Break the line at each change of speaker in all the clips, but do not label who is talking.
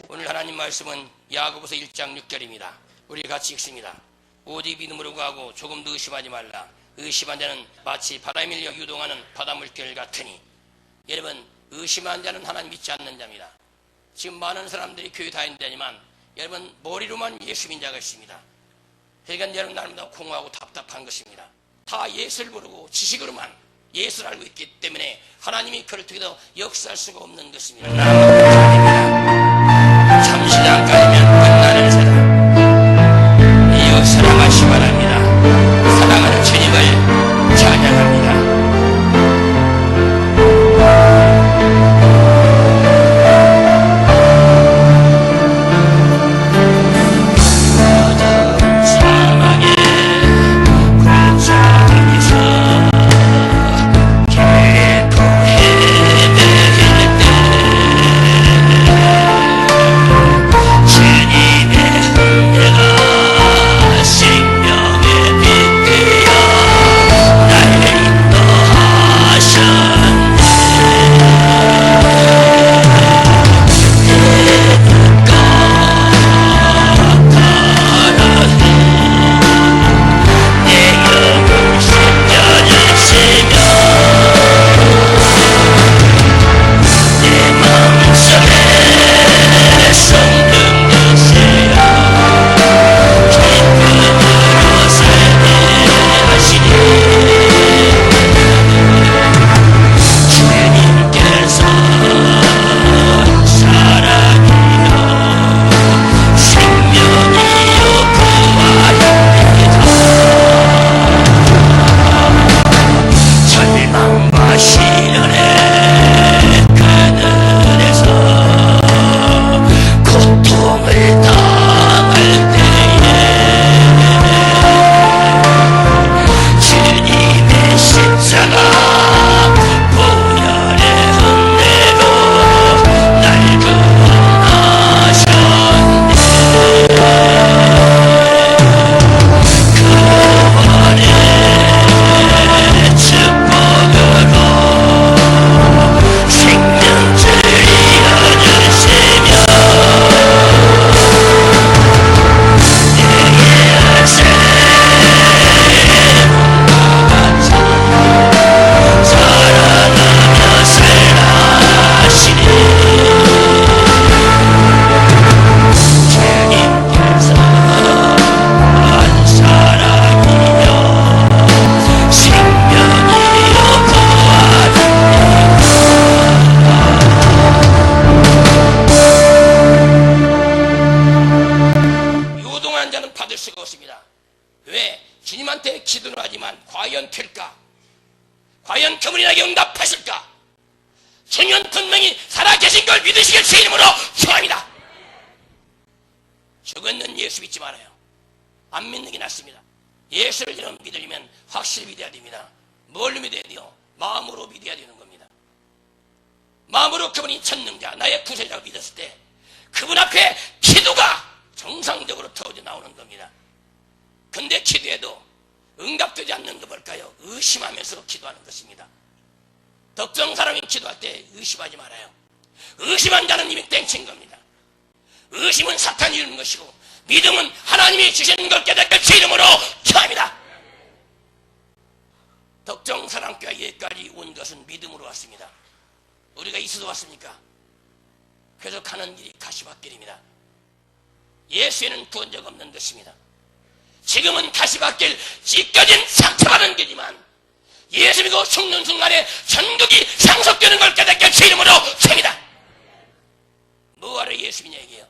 오늘 하나님 말씀은 야고보서 1장 6절입니다. 우리 같이 읽습니다. 오직 믿음으로 구하고 조금도 의심하지 말라. 의심한 자는 마치 바다에 밀려 유동하는 바닷물결 같으니. 여러분, 의심한 자는 하나님 믿지 않는 자입니다. 지금 많은 사람들이 교회 다닌다지만 여러분, 머리로만 예수 믿는 자가 있습니다. 그러니까 여러분, 날마다 공허하고 답답한 것입니다. 다 예수를 모르고 지식으로만 예수를 알고 있기 때문에 하나님이 그를 통해서 역사할 수가 없는 것입니다. 잠시 잠깐이면 끝나는 사랑, 이어 사랑하시 바랍니다. 사랑하는 주님을 찬양합니다. 과연 그분이 나에게 응답하실까? 주님은 분명히 살아계신 걸 믿으시길 주 이름으로 축원합니다. 죽었는 예수 믿지 말아요. 안 믿는 게 낫습니다. 예수를 여러분 믿으려면 확실히 믿어야 됩니다. 뭘로 믿어야 돼요? 마음으로 믿어야 되는 겁니다. 마음으로 그분이 전능자, 나의 구세자라고 믿었을 때 그분 앞에 기도가 정상적으로 터져 나오는 겁니다. 근데 기도해도 응답되지 않는 거 뭘까요? 의심하면서 기도하는 것입니다. 덕정 사람이 기도할 때 의심하지 말아요. 의심한 자는 이미 땡친 겁니다. 의심은 사탄이 이루는 것이고 믿음은 하나님이 주시는 걸 깨닫게 주 이름으로 축원합니다. 덕정 사랑교회 여기까지 온 것은 믿음으로 왔습니다. 우리가 있어서 왔습니까? 그래서 가는 길이 가시밭길입니다. 예수에는 구원자가 없는 것입니다. 지금은 가시밭길 찢겨진 상처받은 길이지만 예수 믿고 죽는 순간에 천국이 상속되는 걸 깨닫게 주 이름으로 축원합니다. 뭐하러 예수 믿냐 얘기해요.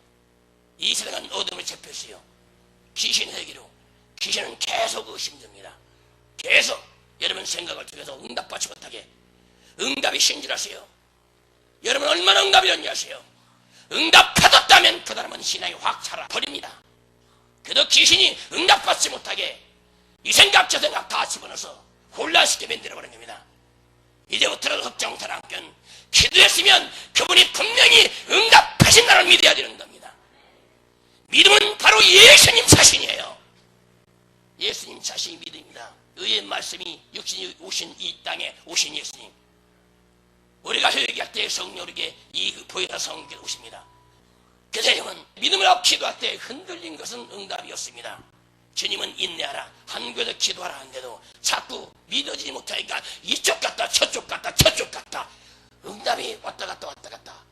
이 세상은 어둠을 접혔어요. 귀신 회기로 귀신은 계속 의심됩니다. 계속 여러분 생각을 통해서 응답받지 못하게 응답이 신실하세요. 여러분 얼마나 응답이 없냐 하세요. 응답받았다면 그 사람은 신앙이 확 차라버립니다. 그래도 귀신이 응답받지 못하게 이 생각 저 생각 다 집어넣어서 혼란시켜 만들어버린 겁니다. 이제부터라도 흑정사랑견 기도했으면 그분이 분명히 응답하실 오신 나를 믿어야 되는 겁니다. 믿음은 바로 예수님 자신이에요. 예수님 자신이 믿음입니다. 의의 말씀이 육신이 오신 이 땅에 오신 예수님. 우리가 회개할 때 성령에게 이 보혜사 성령께서 오십니다. 그래서 여러분, 믿음을 하고 기도할 때 흔들린 것은 응답이었습니다. 주님은 인내하라, 한국에서 기도하라 하는데도 자꾸 믿어지지 못하니까 이쪽 갔다 저쪽 갔다 저쪽 갔다 응답이 왔다 갔다 왔다 갔다.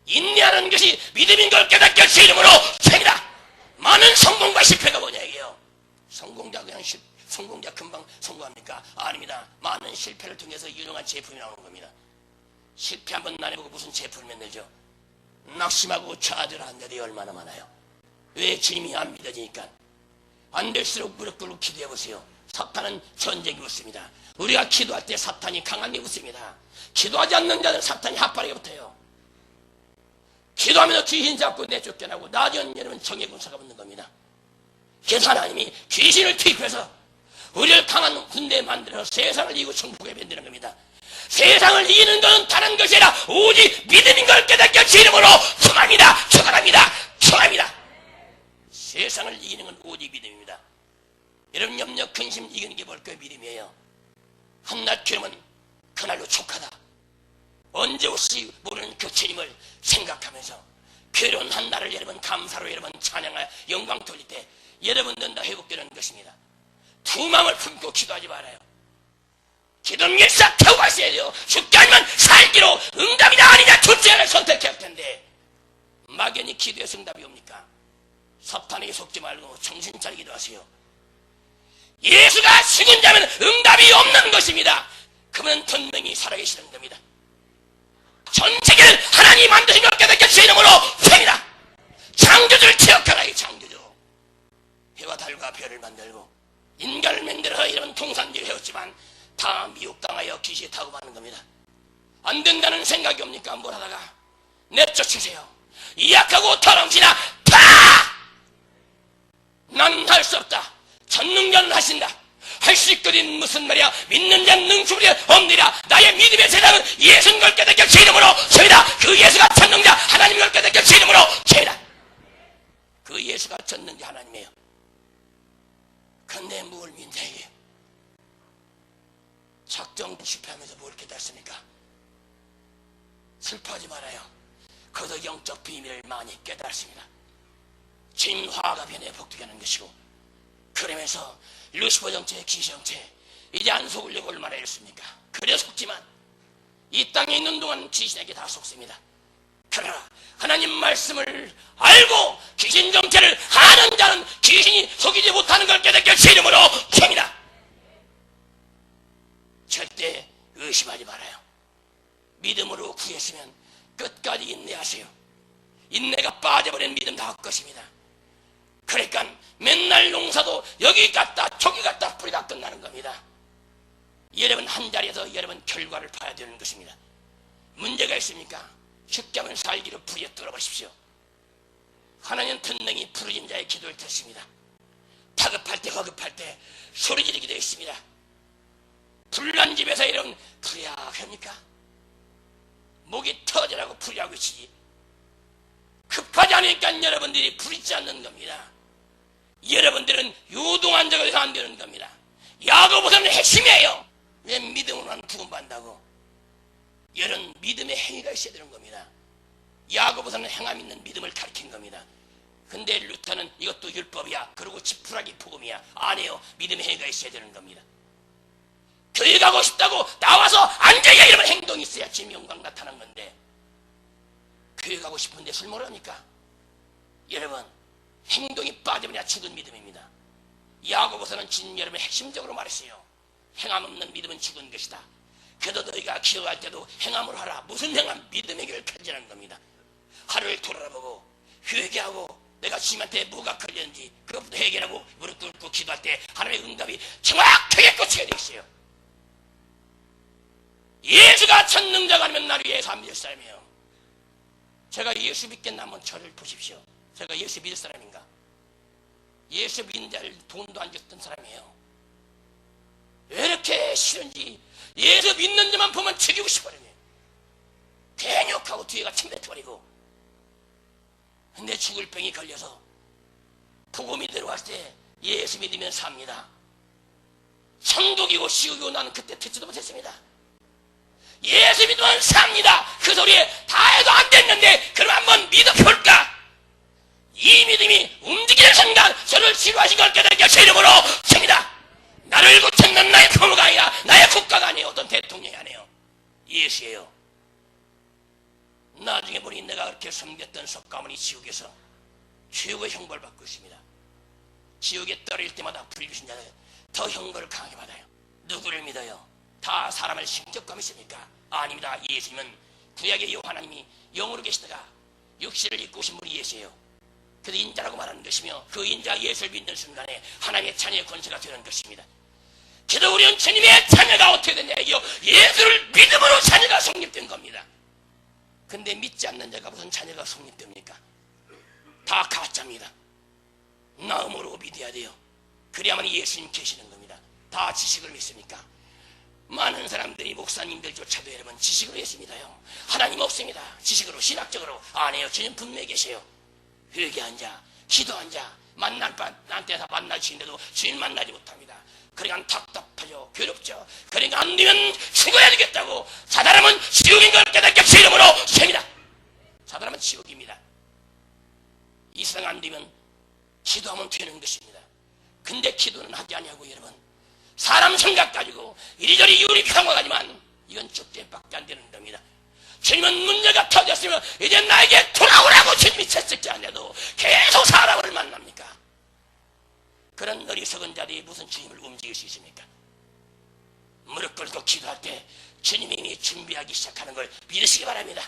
인내하는 것이 믿음인 걸 깨닫게 할 수 있으므로 죄다. 많은 성공과 실패가 뭐냐 이게요. 성공자 그냥 성공자 금방 성공합니까? 아닙니다. 많은 실패를 통해서 유능한 제품이 나오는 겁니다. 실패 한번 안 해보고 무슨 제품을 만들죠? 낙심하고 좌절한 자들이 얼마나 많아요. 왜? 주님이 안 믿어지니까. 안 될수록 무릎 꿇고 기도해 보세요. 사탄은 전쟁이 붙습니다. 우리가 기도할 때 사탄이 강하게 붙습니다. 기도하지 않는 자는 사탄이 핫바르게 붙어요. 기도하면서 귀신 잡고 내쫓겨나고 나전 여러분 정의 군사가 붙는 겁니다. 그래서 하나님이 귀신을 투입해서 우리를 강한 군대에 만들어서 세상을 이기고 천국에 만드는 겁니다. 세상을 이기는 것은 다른 것이 아니라 오직 믿음인 걸 깨닫게 할 수 이름으로 축원합니다. 축원합니다. 축원합니다. 세상을 이기는 건 오직 믿음입니다. 여러분 염려 근심 이기는 게 뭘까요? 믿음이에요. 한낱 괴로움은 그날로 족하다. 언제 올지 모르는 그 주님을 생각하면서 괴로운 한날을 여러분 감사로 여러분 찬양하여 영광 돌릴 때 여러분들은 다 회복되는 것입니다. 두 마음을 품고 기도하지 말아요. 기도는 일사 태우고 가셔야 돼요. 죽게 아니면 살기로 응답이냐 아니냐 둘째를 선택해야 할 텐데 막연히 기도해서 응답이 옵니까? 사탄에게 속지 말고 정신 차리기도 하세요. 예수가 죽은 자면 응답이 없는 것입니다. 그분은 분명히 살아계시는 겁니다. 전 세계를 하나님이 만드신 것 깨닫게 주 이름으로 팹니다. 창조주를 기억하라. 이 창조주 해와 달과 별을 만들고 인간을 만들어서 이런 통산지를 해왔지만 다 미혹당하여 귀신이 타고 가는 겁니다. 안 된다는 생각이 옵니까? 뭘 하다가 내쫓으세요. 이 약하고 더러움시나 다! 난 할 수 없다. 전능자는 하신다. 할 수 있거든. 무슨 말이야? 믿는 자는 능수리 없느니라. 나의 믿음의 세상은 예수인 걸 깨닫게 주 이름으로 죄다. 그 예수가 전능자 하나님 걸 깨닫게 주 이름으로 죄다. 그 예수가 전능자 하나님이에요. 근데 뭘 믿냐 이게? 작정 실패하면서 뭘 깨닫습니까? 슬퍼하지 말아요. 그도 영적 비밀을 많이 깨달았습니다. 주님 화가 변해 복되게 하는 것이고, 그러면서 루시퍼 정체, 귀신 정체 이제 안 속으려고 얼마나 했습니까? 그래 속지만 이 땅에 있는 동안 귀신에게 다 속습니다. 그러나 하나님 말씀을 알고 귀신 정체를 아는 자는 귀신이 속이지 못하는 걸 깨닫게 주 이름으로 켭니다. 절대 의심하지 말아요. 믿음으로 구했으면 끝까지 인내하세요. 인내가 빠져버린 믿음 다 할 것입니다. 그러니까 맨날 농사도 여기 갔다 저기 갔다 뿌리다 끝나는 겁니다. 여러분 한 자리에서 여러분 결과를 봐야 되는 것입니다. 문제가 있습니까? 쉽게 하면 살기로 불에 뚫어보십시오. 하나님은 분명히 부르짖는 자의 기도를 듣습니다. 다급할 때 허급할 때 소리 지르게 되어 있습니다. 불난 집에서 이런 불이야 합니까? 목이 터지라고 불이하고 있지. 급하지 않으니까 여러분들이 부리지 않는 겁니다. 여러분들은 요동한 적을 해서 안 되는 겁니다. 야고보서는 핵심이에요. 왜 믿음으로만 구원받는다고? 이런 믿음의 행위가 있어야 되는 겁니다. 야고보서는 행함 있는 믿음을 가르친 겁니다. 근데 루터는 이것도 율법이야, 그리고 지푸라기 복음이야. 아니에요. 믿음의 행위가 있어야 되는 겁니다. 교회 가고 싶다고 나와서 앉아야 이런 행동이 있어야 주님 영광 나타난 건데, 교회 가고 싶은데 술 먹으니까 여러분 행동이 빠지면 죽은 믿음입니다. 야고보서는 주님 여러분 핵심적으로 말했어요. 행함 없는 믿음은 죽은 것이다. 그래도 너희가 기도할 때도 행함으로 하라. 무슨 행함? 믿음의 길을 펼치라는 겁니다. 하루를 돌아보고 회개하고 내가 주님한테 뭐가 걸렸는지 그것부터 해결하고 무릎 꿇고 기도할 때 하나님의 응답이 정확하게 꽂히게 되어 있어요. 예수가 전능자가 아니면 나를 위해서 안 믿을 사람이에요. 제가 예수 믿겠나 한번 저를 보십시오. 제가 예수 믿을 사람인가? 예수 믿는 자를 돈도 안 줬던 사람이에요. 왜 이렇게 싫은지 예수 믿는 자만 보면 죽이고 싶어요. 대욕하고 뒤에가 침뱉어버리고 근데 죽을 병이 걸려서 복음이 들어왔을 때 예수 믿으면 삽니다. 천국이고 지옥이고 나는 그때 듣지도 못했습니다. 예수 믿으면 삽니다. 그 소리에 다 해도 안 됐는데 그럼 한번 믿어볼까? 이 믿음이 움직이는 순간 저를 치료하신 걸 깨닫게 제 이름으로 칩니다. 나를 고쳤는 나의 부모가 아니라 나의 국가가 아니에요. 어떤 대통령이 아니에요. 예수예요. 나중에 보니 내가 그렇게 섬겼던 석가모니 지옥에서 최고의 형벌을 받고 있습니다. 지옥에 떨어질 때마다 불교신 자들 더 형벌을 강하게 받아요. 누구를 믿어요? 다 사람을 신격감 있습니까? 아닙니다. 예수님은 구약의 하나님이 영으로 계시다가 육신을 입고 오신 분이 예수예요. 그래서 인자라고 말하는 것이며 그 인자 예수를 믿는 순간에 하나님의 자녀의 권세가 되는 것입니다. 그래도 우리는 주님의 자녀가 어떻게 되냐 이요 예수를 믿음으로 자녀가 성립된 겁니다. 근데 믿지 않는 자가 무슨 자녀가 성립됩니까? 다 가짜입니다. 마음으로 믿어야 돼요. 그래야만 예수님 계시는 겁니다. 다 지식을 믿습니까? 많은 사람들이 목사님들조차도 여러분 지식으로 예수 믿어요. 하나님 없습니다. 지식으로 신학적으로 안 해요. 주님 분명히 계세요. 회개한 자, 기도한 자, 만날 때다 만나시는데도 주인 만나지 못합니다. 그러니까 답답하죠. 괴롭죠. 그러니까 안 되면 죽어야 되겠다고 사단하면 지옥인 걸 깨닫게 제 이름으로 셉니다. 사단하면 지옥입니다. 이 세상 안 되면 기도하면 되는 것입니다. 근데 기도는 하지 아니하고 여러분 사람 생각 가지고 이리저리 유리평화하지만 이건 쪽대밖에 안 되는 겁니다. 주님은 문제가 터졌으면 이제 나에게 돌아오라고 주님이 채찍지 않아도 계속 사람을 만납니까? 그런 어리석은 자들이 무슨 주님을 움직일 수 있습니까? 무릎 꿇고 기도할 때 주님이 이미 준비하기 시작하는 걸 믿으시기 바랍니다.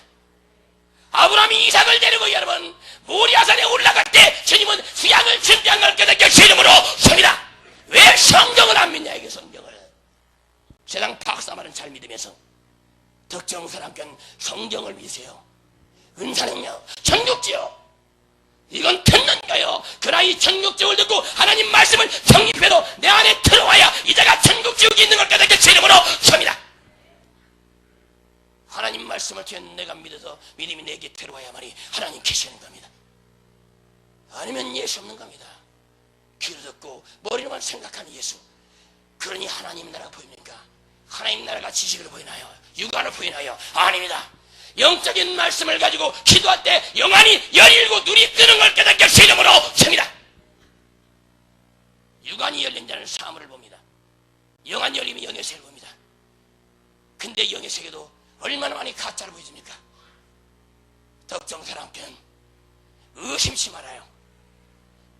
아브라함이 이삭을 데리고 여러분 모리아산에 올라갈 때 주님은 수양을 준비한 걸 깨닫게 주 이름으로 섭니다. 왜 성경을 안 믿냐 이게 성경을. 세상 박사말은 잘 믿으면서 특정 사람께는 성경을 믿으세요. 은사는요 천국지요. 이건 듣는가요? 그러나 이 천국지옥을 듣고 하나님 말씀을 성립해도 내 안에 들어와야 이제가 천국지옥이 있는 걸 깨닫게 제 이름으로 섭니다. 하나님 말씀을 통해 내가 믿어서 믿음이 내게 들어와야만이 하나님 계시는 겁니다. 아니면 예수 없는 겁니다. 귀를 듣고 머리로만 생각하는 예수. 그러니 하나님 나라가 보입니까? 하나님 나라가 지식으로 보이나요? 육안으로 보이나요? 아닙니다. 영적인 말씀을 가지고 기도할 때 영안이 열리고 눈이 뜨는 걸 깨닫게 제 이름으로 섭니다. 육안이 열린 자는 사물을 봅니다. 영안이 열리면 영의 세계를 봅니다. 근데 영의 세계도 얼마나 많이 가짜로 보여집니까? 특정 사람께는 의심치 말아요.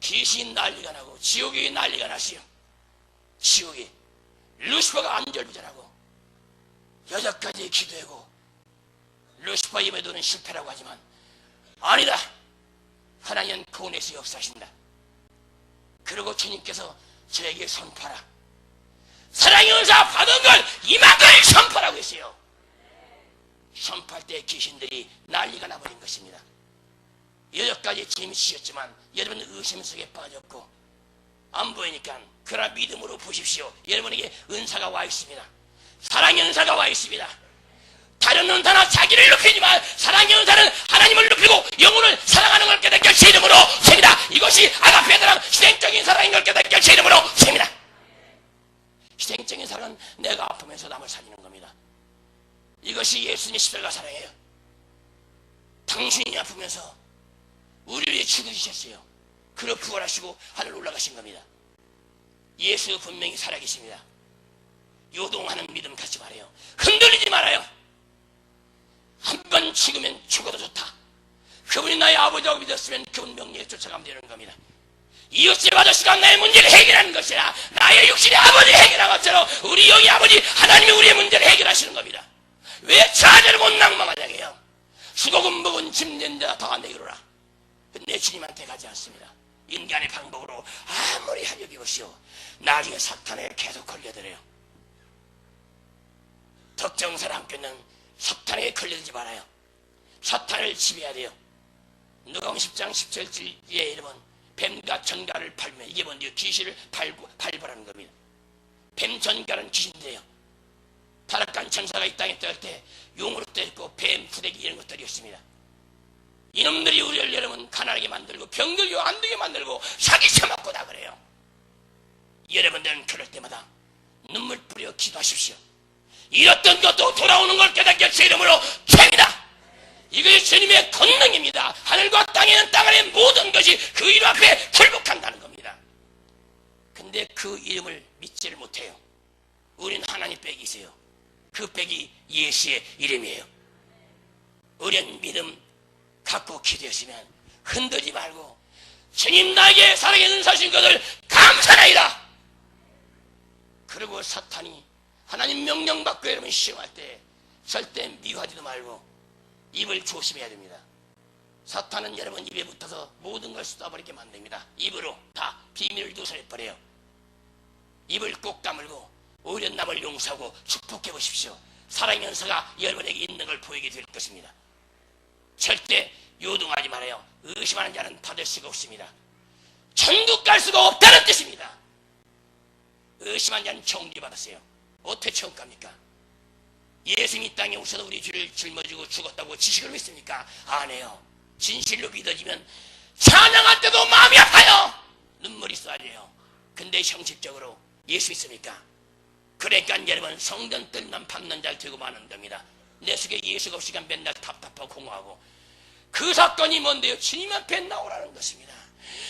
귀신이 난리가 나고 지옥이 난리가 나시오. 지옥이 루시퍼가 안절부절하고 여자까지 기도하고 루시퍼 입에도는 실패라고 하지만 아니다. 하나님은 구원에서 역사하신다. 그리고 주님께서 저에게 선포하라. 사랑의 은사 받은 걸 이만큼 선포하라고 했어요. 선포할 때 귀신들이 난리가 나버린 것입니다. 여기까지 재미지셨지만 여러분 의심 속에 빠졌고 안 보이니까 그러나 믿음으로 보십시오. 여러분에게 은사가 와 있습니다. 사랑의 은사가 와 있습니다. 다른 은사나 자기를 높이지만 사랑의 은사는 하나님을 높이고 영혼을 사랑하는 걸 깨닫게 제 이름으로 셉니다. 이것이 아가페드랑 희생적인 사랑인 걸 깨닫게 제 이름으로 셉니다. 희생적인 사랑은 내가 아프면서 남을 살리는 겁니다. 이것이 예수님의 십자가 사랑이에요. 당신이 아프면서 우리를 위해 죽으셨어요. 그리고 부활하시고 하늘 올라가신 겁니다. 예수 분명히 살아계십니다. 요동하는 믿음 갖지 말아요. 흔들리지 말아요. 한 번 죽으면 죽어도 좋다. 그분이 나의 아버지라고 믿었으면 그분 명령에 쫓아가면 되는 겁니다. 이웃집 아저씨가 나의 문제를 해결하는 것이라 나의 육신의 아버지 해결한 것처럼 우리 영의 아버지 하나님이 우리의 문제를 해결하시는 겁니다. 왜 자제를 못 낭망하냐고요. 수고금 묵은 짐진 자 다 내기로라. 내 주님한테 가지 않습니다. 인간의 방법으로 아무리 하려고 보시오. 나중에 사탄에 계속 걸려들어요. 특정 사람께는 사탄에 걸려들지 말아요. 사탄을 지배해야 돼요. 누가복음 10장 17절에 여러분 뱀과 전갈을 팔면 이게 뭔데요? 귀신을 발벌하는 겁니다. 뱀 전갈은 귀신이에요. 타락한 천사가 이 땅에 떠날 때 용으로 떠있고 뱀, 후대기 이런 것들이 있습니다. 이놈들이 우리를 여러분 가난하게 만들고 병들고 안 되게 만들고 사기 쳐먹고 다 그래요. 여러분들은 그럴 때마다 눈물 뿌려 기도하십시오. 잃었던 것도 돌아오는 걸 깨닫게 제 이름으로 칩니다. 이것이 주님의 권능입니다. 하늘과 땅에 있는 땅 안의 모든 것이 그 이름 앞에 굴복한다는 겁니다. 근데 그 이름을 믿지를 못해요. 우리는 하나님 백이 있어요. 그 백이 예수의 이름이에요. 우리는 믿음 갖고 기도했으면 흔들지 말고 주님 나에게 살아계신 사신 것을 감사하리라. 그리고 사탄이 하나님 명령 받고 여러분 시험할 때 절대 미워하지도 말고 입을 조심해야 됩니다. 사탄은 여러분 입에 붙어서 모든 걸 쏟아버리게 만듭니다. 입으로 다 비밀을 누설해버려요. 입을 꼭 다물고 오히려 남을 용서하고 축복해 보십시오. 사랑의 은사가 여러분에게 있는 걸 보이게 될 것입니다. 절대 요동하지 말아요. 의심하는 자는 받을 수가 없습니다. 천국 갈 수가 없다는 뜻입니다. 의심한 자는 천국 받았어요. 어떻게 천국 갑니까? 예수님이 이 땅에 오셔서 우리 죄를 짊어지고 죽었다고 지식을 믿습니까? 안 해요. 진실로 믿어지면 찬양할 때도 마음이 아파요. 눈물이 쏟아져요. 근데 형식적으로 예수 믿습니까? 그러니까 여러분 성전 뜰만 밟는 자를 들고 마는 겁니다. 내 속에 예수가 없으니까 맨날 답답하고 공허하고. 그 사건이 뭔데요? 주님 앞에 나오라는 것입니다.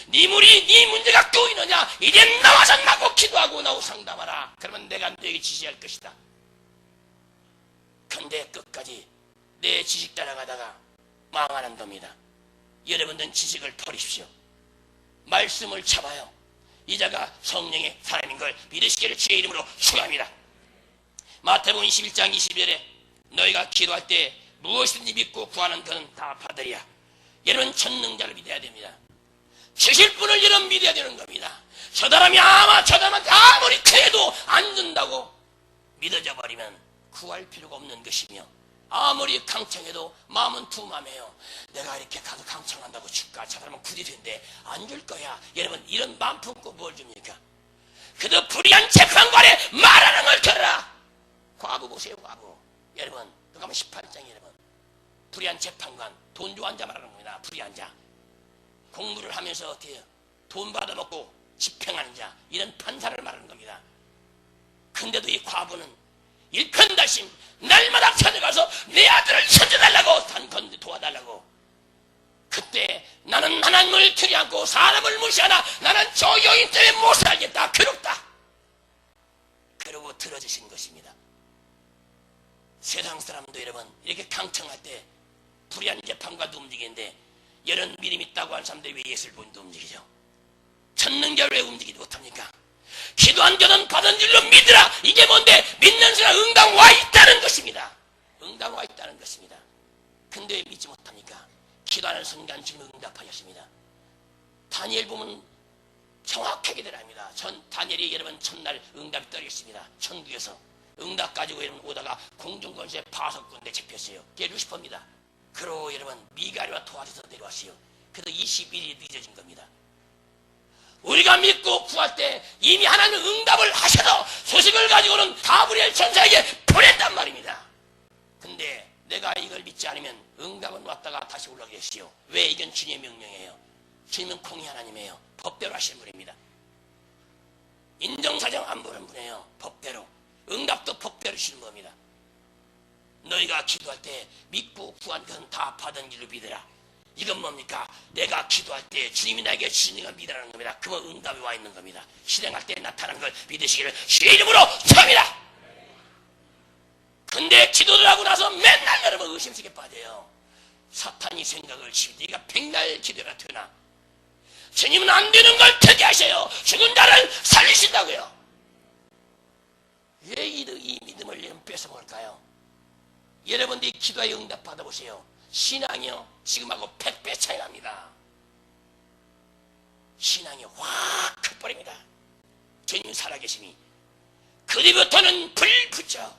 네 물이 네 문제가 또 있느냐? 이제 나와서 나고 기도하고 나오고 상담하라. 그러면 내가 너에게 지시할 것이다. 근데 끝까지 내 지식 따라가다가 망하는 겁니다. 여러분들은 지식을 버리십시오. 말씀을 잡아요. 이자가 성령의 사람인 걸 믿으시기를 주의 이름으로 축원합니다. 마태복음 21장 20절에 너희가 기도할 때 무엇이든지 믿고 구하는 것은 다 받으리라. 여러분 전능자를 믿어야 됩니다. 주실 분을 여러분 믿어야 되는 겁니다. 저 사람이 저 사람한테 아무리 그래도 안 준다고 믿어져 버리면 구할 필요가 없는 것이며, 아무리 강청해도 마음은 두 맘이에요. 내가 이렇게 가서 강청한다고 줄까? 저 사람은 굳이 된대 안 줄 거야. 여러분 이런 마음 품고 뭘 줍니까? 그저 불의한 재판관에 말하는 걸 들어라. 과부 보세요. 과부. 여러분 그가면 18장 여러분 불의한 재판관 돈 줘 앉아 말하는 겁니다. 불의한 자 공부를 하면서 어떻게 해요? 돈 받아먹고 집행하는 자 이런 판사를 말하는 겁니다. 근데도 이 과부는 일편단심 날마다 찾아가서 내 아들을 찾아달라고 단건데 도와달라고. 그때 나는 하나님을 들이안고 사람을 무시하나 나는 저 여인 때문에 못 살겠다. 괴롭다. 그러고 들어주신 것입니다. 세상 사람도 여러분 이렇게 강청할 때 불의한 재판과도 움직이는데 이런 믿음 있다고 하는 사람들이 왜 예수를 보는데 움직이죠? 전능자를 왜 움직이지 못합니까? 기도한 자는 받은 줄로 믿으라. 이게 뭔데? 믿는 순간 응답 와 있다는 것입니다. 응답 와 있다는 것입니다. 근데 왜 믿지 못합니까? 기도하는 순간 주님은 응답하셨습니다. 다니엘 보면 정확하게 들어갑니다. 다니엘이 여러분 첫날 응답이 떨어졌습니다. 천국에서 응답 가지고 여러분 오다가 공중권세 파석군대 잡혔어요. 그게 루시퍼입니다. 그러고 여러분 미가리와 도와줘서 내려왔어요. 그래서 21일이 늦어진 겁니다. 우리가 믿고 구할 때 이미 하나님은 응답을 하셔서 소식을 가지고는 가브리엘 천사에게 보냈단 말입니다. 근데 내가 이걸 믿지 않으면 응답은 왔다가 다시 올라오게 했어요. 왜? 이건 주님의 명령이에요. 주님은 공의 하나님이에요. 법대로 하시는 분입니다. 인정사정 안 보는 분이에요. 법대로. 응답도 법대로 주시는 겁니다. 너희가 기도할 때 믿고 구한 것은 다 받은 줄로 믿으라. 이건 뭡니까? 내가 기도할 때 주님이 나에게 주시는 걸 믿으라는 겁니다. 그러면 응답이 와 있는 겁니다. 실행할 때 나타나는 걸 믿으시기를 주의 이름으로 축원합니다. 근데 기도를 하고 나서 맨날 여러분 의심스럽게 빠져요. 사탄이 생각을 치고 네가 백날 기도가 되나? 주님은 안 되는 걸 되게 하셔요. 죽은 자를 살리신다고요. 왜 이 믿음을 여러분 뺏어먹을까요? 여러분들이 기도에 응답 받아보세요. 신앙이요 지금하고 100배 차이 납니다. 신앙이 확 커버립니다. 주님 살아계심이. 그리부터는 불 붙여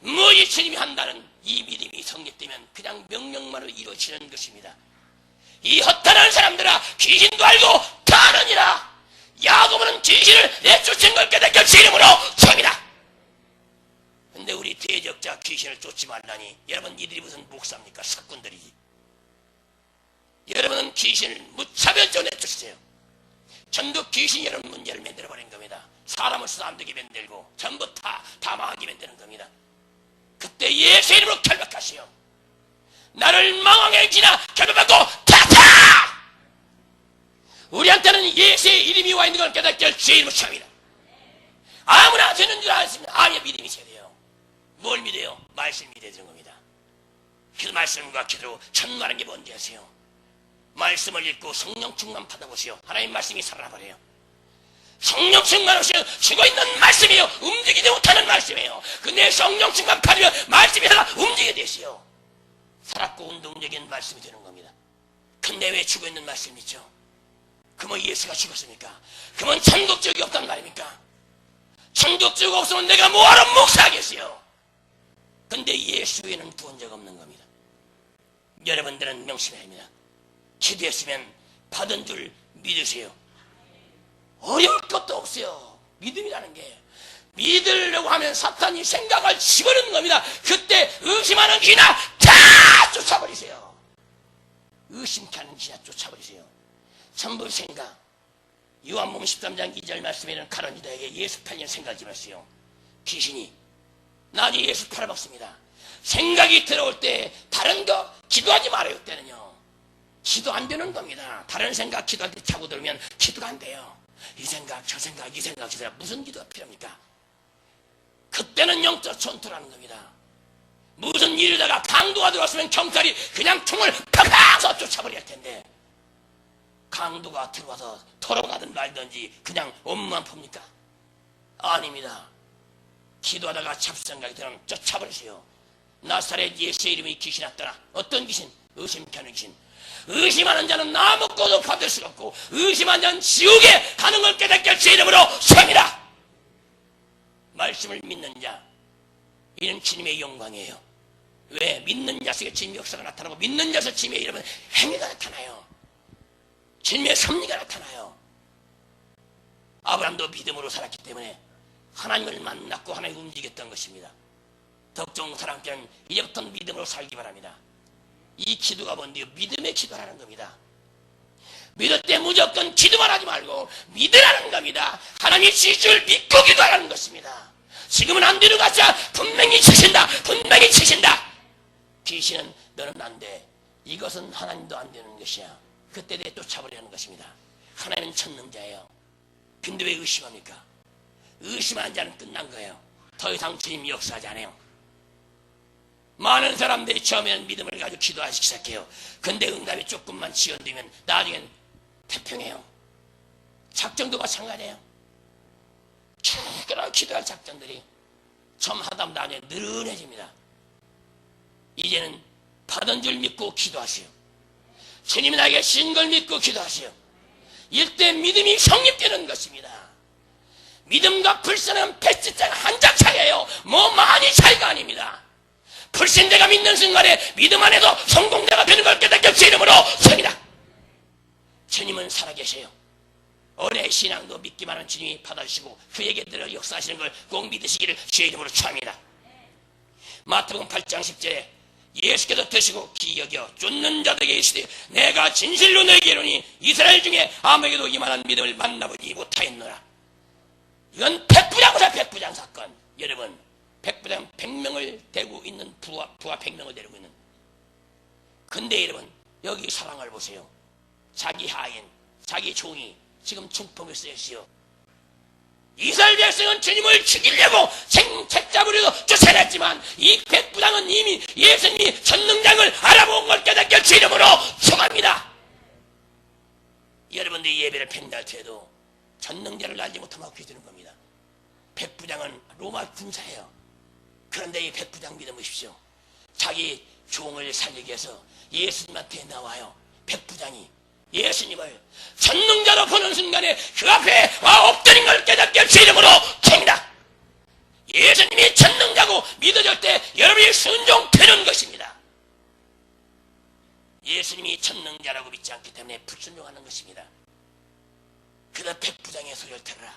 무엇이 주님이 한다는 이 믿음이 성립되면 그냥 명령만으로 이루어지는 것입니다. 이 허탄한 사람들아 귀신도 알고 다느니라. 야고보는 귀신을 내쫓은 걸 깨닫게 주 이름으로 줍니다. 근데 우리 대적자 귀신을 쫓지 말라니 여러분 이들이 무슨 목사입니까? 사꾼들이지. 귀신을 무차별적으로 내쫓으세요. 전국 귀신이 여러분 문제를 만들어버린 겁니다. 사람을 수도 안 되게 만들고 전부 다 망하게 만드는 겁니다. 그때 예수의 이름으로 결박하시오. 나를 망하게 지나 결박받고 타타! 우리한테는 예수의 이름이 와 있는 걸 깨닫게 할 주의 이름으로 취합니다. 아무나 되는 줄 아십니다. 아예 믿음이 있어야 돼요. 뭘 믿어요? 말씀 믿어야 되는 겁니다. 그 말씀과 기도로 천만한 게 뭔지 아세요? 말씀을 읽고 성령 충만 받아보세요. 하나님 말씀이 살아나버려요. 성령 충만 없이는 죽어있는 말씀이에요. 움직이지 못하는 말씀이에요. 근데 성령 충만 받으면 말씀이 살아 움직이게 되시요. 살았고 운동적인 말씀이 되는 겁니다. 근데 왜 죽어있는 말씀이 있죠? 그러면 예수가 죽었습니까? 그러면 천국적이 없단 말입니까? 천국적 없으면 내가 뭐하러 목사하겠어요? 근데 예수에는 구원자가 없는 겁니다. 여러분들은 명심해야 합니다. 기도했으면 받은 줄 믿으세요. 어려울 것도 없어요. 믿음이라는 게. 믿으려고 하면 사탄이 생각을 집어넣는 겁니다. 그때 의심하는 귀나 다 쫓아버리세요. 의심케 하는 귀나 쫓아버리세요. 전부 생각. 요한복음 13장 2절 말씀에는 가론 유다에게 예수 팔려 생각하지 마세요. 귀신이 나중에 예수 팔아먹습니다. 생각이 들어올 때 다른 거 기도하지 말아요. 그때는요 기도 안 되는 겁니다. 다른 생각 기도할 때 차고 들면 기도가 안 돼요. 이 생각 저 생각 이 생각 저 생각 무슨 기도가 필요합니까? 그때는 영적 전투라는 겁니다. 무슨 일이다가 강도가 들어왔으면 경찰이 그냥 총을 팍팍 써 쫓아버릴 텐데 강도가 들어와서 털어가든 말든지 그냥 엄만 풉니까? 아닙니다. 기도하다가 잡생각이 들어오면 쫓아버리세요. 나사렛 예수의 이름이 귀신 왔더라. 어떤 귀신? 의심케 하는 귀신. 의심하는 자는 나 먹고도 받을 수가 없고 의심하는 자는 지옥에 가는 걸 깨닫게 할 제 이름으로 섭니다. 말씀을 믿는 자 이는 주님의 영광이에요. 왜? 믿는 자 속에 주님의 역사가 나타나고 믿는 자 속에 주님의 이름은 행위가 나타나요. 주님의 섭리가 나타나요. 아브라함도 믿음으로 살았기 때문에 하나님을 만났고 하나님을 움직였던 것입니다. 덕종 사람께는 이제부터는 믿음으로 살기 바랍니다. 이 기도가 뭔데요? 믿음의 기도라는 겁니다. 믿을 때 무조건 기도만 하지 말고 믿으라는 겁니다. 하나님이 주실 줄 믿고 기도하라는 것입니다. 지금은 안 되는 것 같아. 분명히 치신다. 분명히 치신다. 귀신은 너는 안 돼. 이것은 하나님도 안 되는 것이야. 그때 내 쫓아버리는 것입니다. 하나님은 천능자예요. 근데 왜 의심합니까? 의심한 자는 끝난 거예요. 더 이상 주님이 역사하지 않아요. 많은 사람들이 처음에는 믿음을 가지고 기도하기 시작해요. 근데 응답이 조금만 지연되면 나중엔 태평해요. 작정도 마찬가지예요. 그런 기도할 작정들이 좀 하다 보면 나중에 느른해집니다. 이제는 받은 줄 믿고 기도하세요. 주님이 나에게 신 걸 믿고 기도하세요. 이때 믿음이 성립되는 것입니다. 믿음과 불신은 배지장 한 장 차이예요. 뭐 많이 차이가 아닙니다. 불신자가 믿는 순간에 믿음 안에도 성공자가 되는 걸 깨닫게 제 이름으로 섭니다. 주님은 살아계세요. 어린아이 신앙도 믿기만 하는 주님이 받아주시고 그에게 들어 역사하시는 걸 꼭 믿으시기를 주의 이름으로 축원합니다. 마태복음 8장 10절에 예수께서 드시고 기여겨 쫓는 자들에게 이르시되 내가 진실로 너에게 이르노니 이스라엘 중에 아무에게도 이만한 믿음을 만나보지 못하였노라. 이건 백부장사 백부장 사건. 여러분 백부장 100명을 데리고 있는 부하 100명을 데리고 있는. 근데 여러분 여기 상황을 보세요. 자기 하인 자기 종이 지금 중풍을 쓰였어요. 이스라엘 백성은 주님을 죽이려고 책 잡으려고 쫓아냈지만 이 백부장은 이미 예수님이 전능장을 알아본 걸 깨닫게 주 이름으로 축원합니다. 여러분들이 예배를 팬날 때도 전능자를 알지 못하면 어떻게 되는 겁니다. 백부장은 로마 군사예요. 그런데 이 백부장 믿어보십시오. 자기 종을 살리기 위해서 예수님한테 나와요. 백부장이 예수님을 전능자로 보는 순간에 그 앞에 와 엎드린 걸 깨닫게 주 이름으로 칩니다. 예수님이 전능자고 믿어질 때 여러분이 순종되는 것입니다. 예수님이 전능자라고 믿지 않기 때문에 불순종하는 것입니다. 그다 백부장의 소리를 들으라.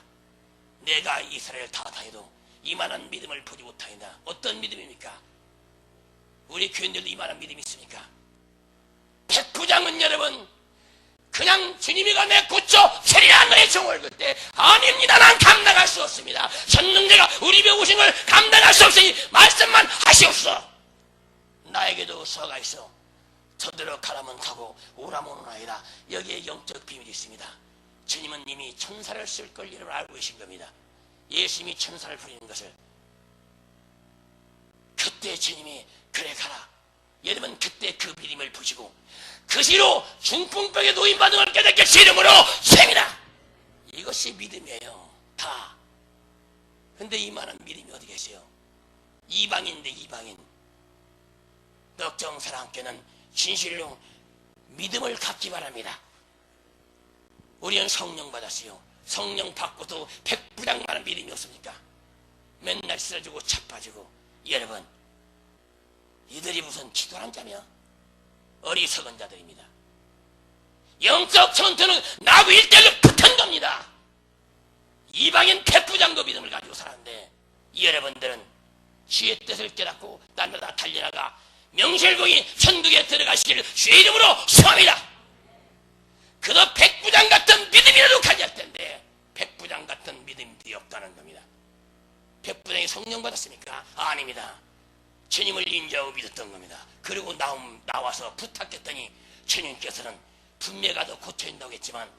내가 이스라엘 다 해도 이만한 믿음을 보지 못하이나. 어떤 믿음입니까? 우리 교인들도 이만한 믿음이 있습니까? 백부장은 여러분 그냥 주님이가 내 고쳐 세리라 너의 종을 그때 아닙니다. 난 감당할 수 없습니다. 전능자가 우리 배에 오신 걸 감당할 수 없으니 말씀만 하시옵소서. 나에게도 서가 있어 저들어 가라면 가고 오라면 오나이다. 여기에 영적 비밀이 있습니다. 주님은 이미 천사를 쓸 걸 여러분 알고 계신 겁니다. 예수님이 천사를 부리는 것을 그때 주님이 그래 가라. 여러분 그때 그 믿음을 보시고 그 시로 중풍병에 노인받은 걸 깨닫게 주 이름으로 셉니다. 이것이 믿음이에요. 다. 근데 이만한 믿음이 어디 계세요? 이방인인데 이방인. 넉정사랑교는 진실로 믿음을 갖기 바랍니다. 우리는 성령 받았어요. 성령 받고도 백부장만한 믿음이 없습니까? 맨날 쓰러지고 차빠지고. 여러분 이들이 무슨 기도한 자며 어리석은 자들입니다. 영적 전투는 나하고 일대일로 붙은 겁니다. 이방인 백부장도 믿음을 가지고 살았는데 여러분들은 주의 뜻을 깨닫고 날마다 달려나가 명실공히 천국에 들어가시기를 주의 이름으로 소원합니다. 그도 백부장 같은 믿음이라도 가질 텐데 백부장 같은 믿음이 없다는 겁니다. 백부장이 성령 받았습니까? 아닙니다. 주님을 인정하고 믿었던 겁니다. 그리고 나와서 부탁했더니 주님께서는 분명히 더 고쳐진다고 했지만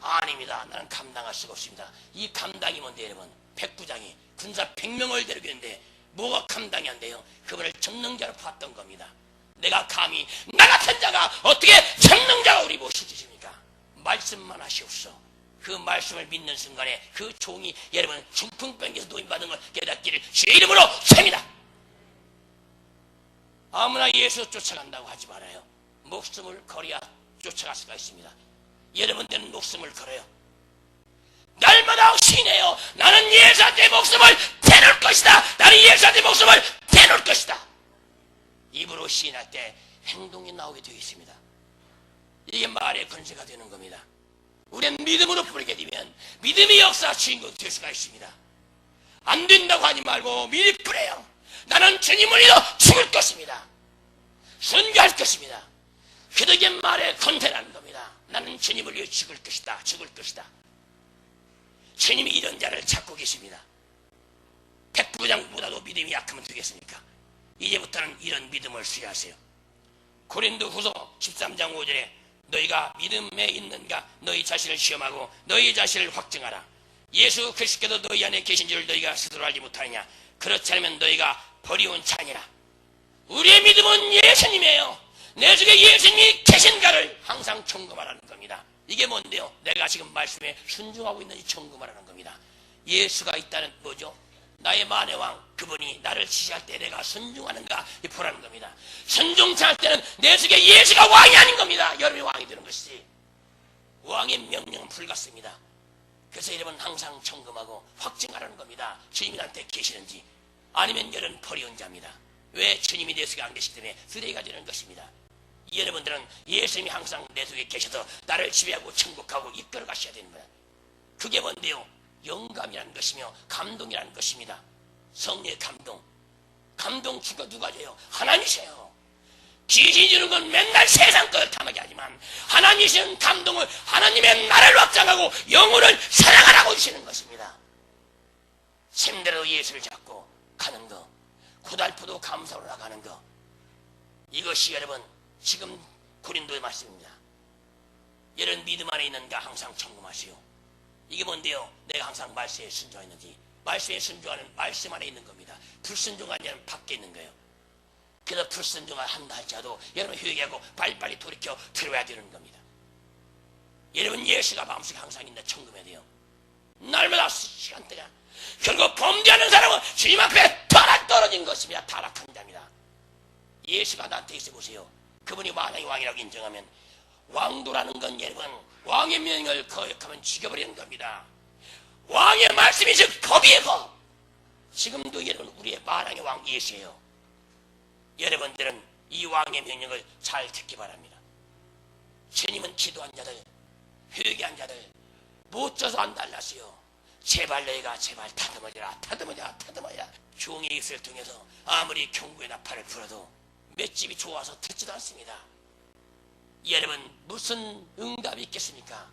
아닙니다. 나는 감당할 수가 없습니다. 이 감당이 뭔데 여러분? 백부장이 군사 100명을 데려오는데 뭐가 감당이 안 돼요? 그분을 전능자로 봤던 겁니다. 내가 감히 나 같은 자가 어떻게 전능자가 우리 모시주십니까? 말씀만 하시옵소서. 그 말씀을 믿는 순간에 그 종이 여러분 중풍병에서 노인받은 걸 깨닫기를 주의 이름으로 셉니다. 아무나 예수 쫓아간다고 하지 말아요. 목숨을 걸어야 쫓아갈 수가 있습니다. 여러분들은 목숨을 걸어요. 날마다 시인해요. 나는 예수한테 목숨을 대놓을 것이다. 나는 예수한테 목숨을 대놓을 것이다. 입으로 시인할 때 행동이 나오게 되어 있습니다. 이게 말의 권세가 되는 겁니다. 우리는 믿음으로 부르게 되면 믿음의 역사 주인공 될 수가 있습니다. 안 된다고 하지 말고 미리 그래요. 나는 주님을 믿어 죽을 것입니다. 순교할 것입니다. 그덕의 말의 권세라는 겁니다. 나는 주님을 위해 죽을 것이다. 죽을 것이다. 주님이 이런 자를 찾고 계십니다. 백부장보다도 믿음이 약하면 되겠습니까? 이제부터는 이런 믿음을 수여하세요. 고린도후서 13장 5절에 너희가 믿음에 있는가 너희 자신을 시험하고 너희 자신을 확증하라. 예수 그리스도께서 너희 안에 계신 줄 너희가 스스로 알지 못하느냐. 그렇지 않으면 너희가 버리운 자니라. 우리의 믿음은 예수님이에요. 내 속에 예수님이 계신가를 항상 점검하라는 겁니다. 이게 뭔데요? 내가 지금 말씀에 순종하고 있는지 점검하라는 겁니다. 예수가 있다는 뭐죠? 나의 만의 왕 그분이 나를 지시할 때 내가 순종하는가 보라는 겁니다. 순종치 않을 때는 내 속에 예수가 왕이 아닌 겁니다. 여러분이 왕이 되는 것이지. 왕의 명령은 불같습니다. 그래서 여러분 항상 점검하고 확증하라는 겁니다. 주님이 나한테 계시는지 아니면 여러분 버리운 자입니다. 왜? 주님이 내 속에 안 계시기 때문에 쓰레기가 되는 것입니다. 여러분들은 예수님이 항상 내 속에 계셔서 나를 지배하고 천국하고 이끌어 가셔야 되는 거예요. 그게 뭔데요? 영감이라는 것이며 감동이라는 것입니다. 성령의 감동. 감동 누가 줘요? 하나님이세요. 귀신이 주는 건 맨날 세상 걸 탐하게 하지만 하나님이 주는 감동을 하나님의 나라를 확장하고 영혼을 사랑하라고 주시는 것입니다. 힘대로 예수를 잡고 가는 거, 고달프도 감사로 나가는 거, 이것이 여러분 지금 고린도의 말씀입니다. 여러분 믿음 안에 있는가 항상 점검하시오. 이게 뭔데요? 내가 항상 말씀에 순종했는지. 말씀에 순종하는 말씀 안에 있는 겁니다. 불순종한 자는 밖에 있는 거예요. 그래서 불순종을 한다 할지라도 여러분 회개하고 빨리빨리 돌이켜 들어야 되는 겁니다. 여러분 예수가 마음속에 항상 있는 점검해야 돼요. 날마다 시간대가. 결국 범죄하는 사람은 주님 앞에 떨어진 것입니다. 타락한 자입니다. 예수가 나한테 있어 보세요. 그분이 만왕의 왕이라고 인정하면 왕도라는 건 여러분 왕의 명령을 거역하면 죽여버리는 겁니다. 왕의 말씀이 즉 법이에요. 법. 지금도 여러분 우리의 만왕의 왕 예수예요. 여러분들은 이 왕의 명령을 잘 듣기 바랍니다. 주님은 기도한 자들, 회개한 자들 못 져서 안 달랐어요. 제발 너희가 제발 다듬어져라. 종의 입술을 통해서 아무리 경고의 나팔을 불어도 맷집이 좋아서 듣지도 않습니다. 여러분 무슨 응답이 있겠습니까?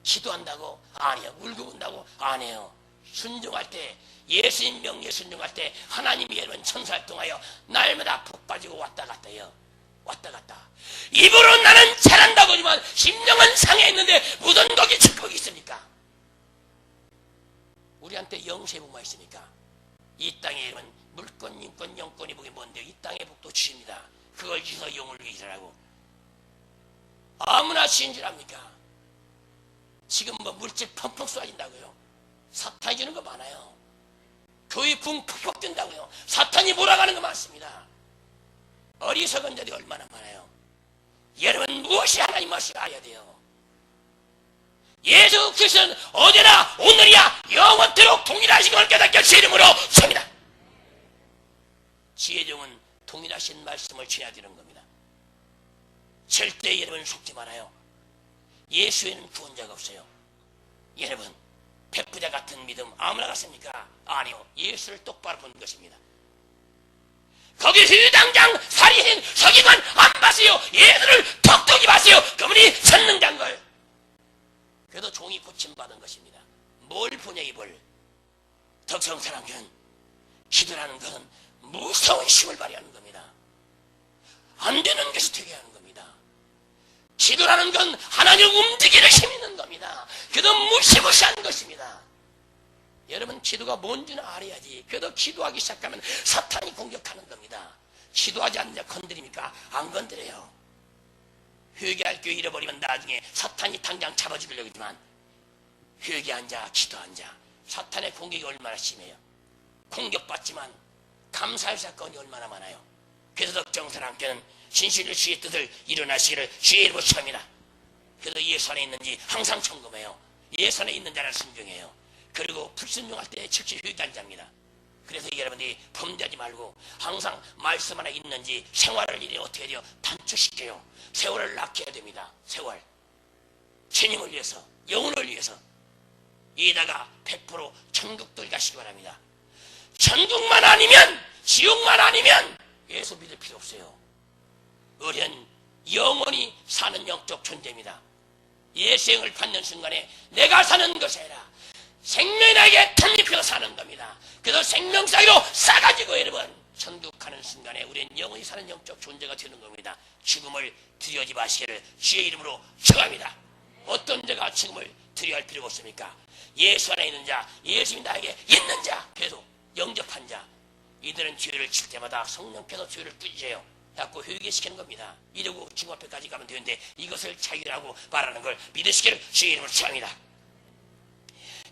기도한다고? 아니요. 울고 본다고? 아니에요. 순종할 때, 예수님 명령에 순종할 때 하나님이 여러분 천사를 통하여 날마다 푹 빠지고 왔다 갔다 해요. 왔다 갔다. 입으로 나는 잘한다고 하지만 심령은 상해 있는데 무슨 거기 축복이 있습니까? 우리한테 영세복만 있습니까? 이 땅에 여러분 물권, 인권, 영권이 복이 뭔데 이 땅의 복도 주십니다. 그걸 주셔서 영을 위해 일하라고. 아무나 신실합니까? 지금 뭐 물질 펑펑 쏟아진다고요. 사탄이 주는 거 많아요. 교회 붕 퍽퍽 뜬다고요. 사탄이 몰아가는 거 많습니다. 어리석은 자들이 얼마나 많아요. 여러분 무엇이 하나님 맛이 알아야 돼요. 예수 그리스도는 어제나 오늘이야 영원토록 동일하신 걸 깨닫게 주 이름으로 섭니다. 지혜종은 동일하신 말씀을 전해야 되는 겁니다. 절대 여러분 속지 말아요. 예수에는 구원자가 없어요. 여러분 백부자 같은 믿음 아무나 같습니까? 아니요. 예수를 똑바로 본 것입니다. 거기 회당장 사리인 서기관 안 봤어요. 예수를 톡톡히 봤어요. 그분이 전능자인 걸. 그래도 종이 고침받은 것입니다. 뭘 보냐 이걸. 덕성사랑교는 기도라는 것은 무서운 힘을 발휘하는 겁니다. 안 되는 것이 되게 하는 겁니다. 기도라는 건 하나님 움직이는 힘이 있는 겁니다. 그래도 무시무시한 것입니다. 여러분 기도가 뭔지는 알아야지. 그래도 기도하기 시작하면 사탄이 공격하는 겁니다. 기도하지 않는 건드립니까? 안 건드려요. 회개할 교 잃어버리면 나중에 사탄이 당장 잡아주려고 하지만 회개한 자, 기도한 자 사탄의 공격이 얼마나 심해요. 공격받지만 감사할 사건이 얼마나 많아요. 그래서 덕정사랑교는 진실로 주의 뜻을 일어나시기를 주의 이름으로 축원합니다. 그래서 예수 안에 있는지 항상 점검해요. 예수 안에 있는 자는 순종해요. 그리고 불순종할 때 즉시 회개한 자입니다. 그래서 여러분들이 범죄하지 말고 항상 말씀 안에 있는지 생활을 이래 어떻게 해요? 단축시켜요. 세월을 낳게 해야 됩니다. 세월. 주님을 위해서, 영혼을 위해서. 이다가 100% 천국도 가시기 바랍니다. 천국만 아니면, 지옥만 아니면 예수 믿을 필요 없어요. 우리는 영원히 사는 영적 존재입니다. 예수행을 받는 순간에 내가 사는 것이 아니라 생명이 나에게 탐입혀서 사는 겁니다. 그래서 생명사기로 싸가지고 여러분 천국 가는 순간에 우리는 영원히 사는 영적 존재가 되는 겁니다. 죽음을 두려워하지 마시기를 주의 이름으로 청합니다. 어떤 자가 죽음을 두려워할 필요가 없습니까? 예수 안에 있는 자, 예수님이 나에게 있는 자, 계속 영접한 자, 이들은 죄를 칠 때마다 성령께서 죄를 꾸짖어요. 자꾸 회개시키는 겁니다. 이러고 죽음 앞에까지 가면 되는데 이것을 자유라고 말하는 걸 믿으시기를 주의 이름으로 청합니다.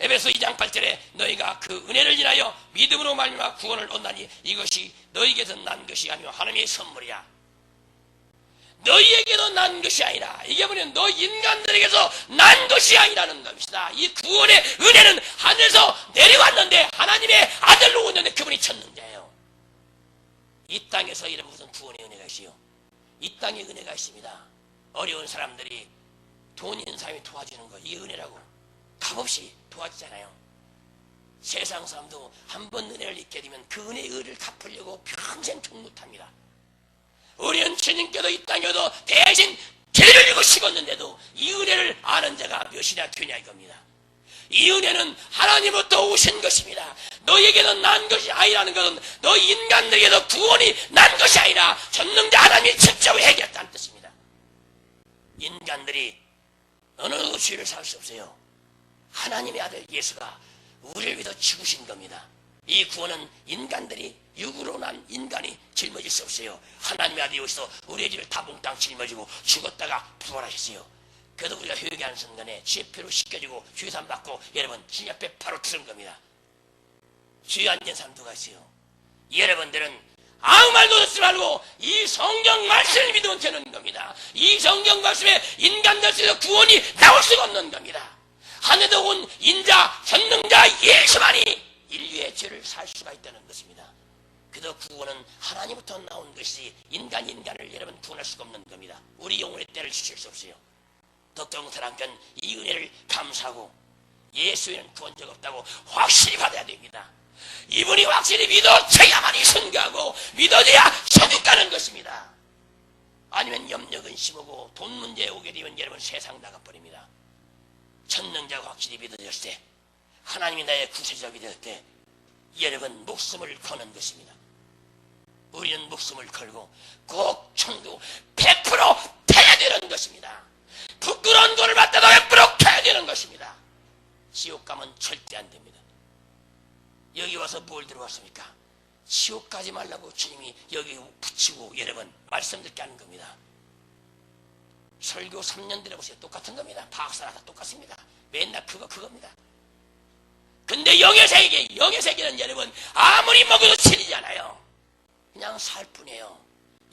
에베소 2장 8절에 너희가 그 은혜를 인하여 믿음으로 말미암아 구원을 얻나니 이것이 너희에게서 난 것이 아니요 하나님의 선물이야. 너희에게도 난 것이 아니라 이게 뭐냐면 너 인간들에게서 난 것이 아니라는 것이다. 이 구원의 은혜는 하늘에서 내려왔는데 하나님의 아들로 오는데 그분이 천능자예요. 이 땅에서 이런 무슨 구원의 은혜가 있어요. 이 땅에 은혜가 있습니다. 어려운 사람들이 돈 있는 사람이 도와주는 거 이 은혜라고 값없이 도와주잖아요. 세상 사람도 한 번 은혜를 잊게 되면 그 은혜의 의를 갚으려고 평생 종못합니다. 우리는 주님께도 이 땅에도 대신 길을 잃고 식었는데도 이 은혜를 아는 자가 몇이나 되냐 이겁니다. 이 은혜는 하나님으로부터 오신 것입니다. 너희에게는 난 것이 아니라는 것은 너 인간들에게도 구원이 난 것이 아니라 전능자 하나님이 직접 해결했다는 뜻입니다. 인간들이 어느 죄를 살 수 없어요. 하나님의 아들 예수가 우리를 위해서 죽으신 겁니다. 이 구원은 인간들이 육으로 난 인간이 짊어질 수 없어요. 하나님의 아들이 오셔서 우리의 죄를 다 몽땅 짊어지고 죽었다가 부활하셨어요. 그래도 우리가 회개하는 순간에 죄표로 씻겨지고 죄산 받고 여러분 주님 앞에 바로 들은 겁니다. 주에 앉은 사람 누가 있어요? 여러분들은 아무 말도 듣지 말고 이 성경 말씀을 믿으면 되는 겁니다. 이 성경 말씀에 인간들 속에서 구원이 나올 수가 없는 겁니다. 하늘에서 온 인자, 전능자 예수만이 인류의 죄를 살 수가 있다는 것입니다. 그래도 구원은 하나님부터 나온 것이 인간을 여러분 구원할 수가 없는 겁니다. 우리 영혼의 때를 주실 수 없어요. 덕정사랑견 이 은혜를 감사하고 예수에는 구원자가 없다고 확실히 받아야 됩니다. 이분이 확실히 믿어져야만이 승리하고 믿어져야 천국 가는 것입니다. 아니면 염려 근심하고 돈 문제 오게 되면 여러분 세상 나가버립니다. 전능자가 확실히 믿어졌을 때, 하나님이 나의 구세주가 되었을 때 여러분 목숨을 거는 것입니다. 우리는 목숨을 걸고 꼭 천국 100% 타야 되는 것입니다. 부끄러운 돈을 받다도 100% 타야 되는 것입니다. 지옥 가면 절대 안 됩니다. 여기 와서 뭘 들어왔습니까? 지옥 가지 말라고 주님이 여기 붙이고 여러분 말씀드리게 하는 겁니다. 설교 3년 들어보세요. 똑같은 겁니다. 박사나 다 똑같습니다. 맨날 그겁니다. 근데 영의 세계는 여러분 아무리 먹어도 질리잖아요. 그냥 살 뿐이에요.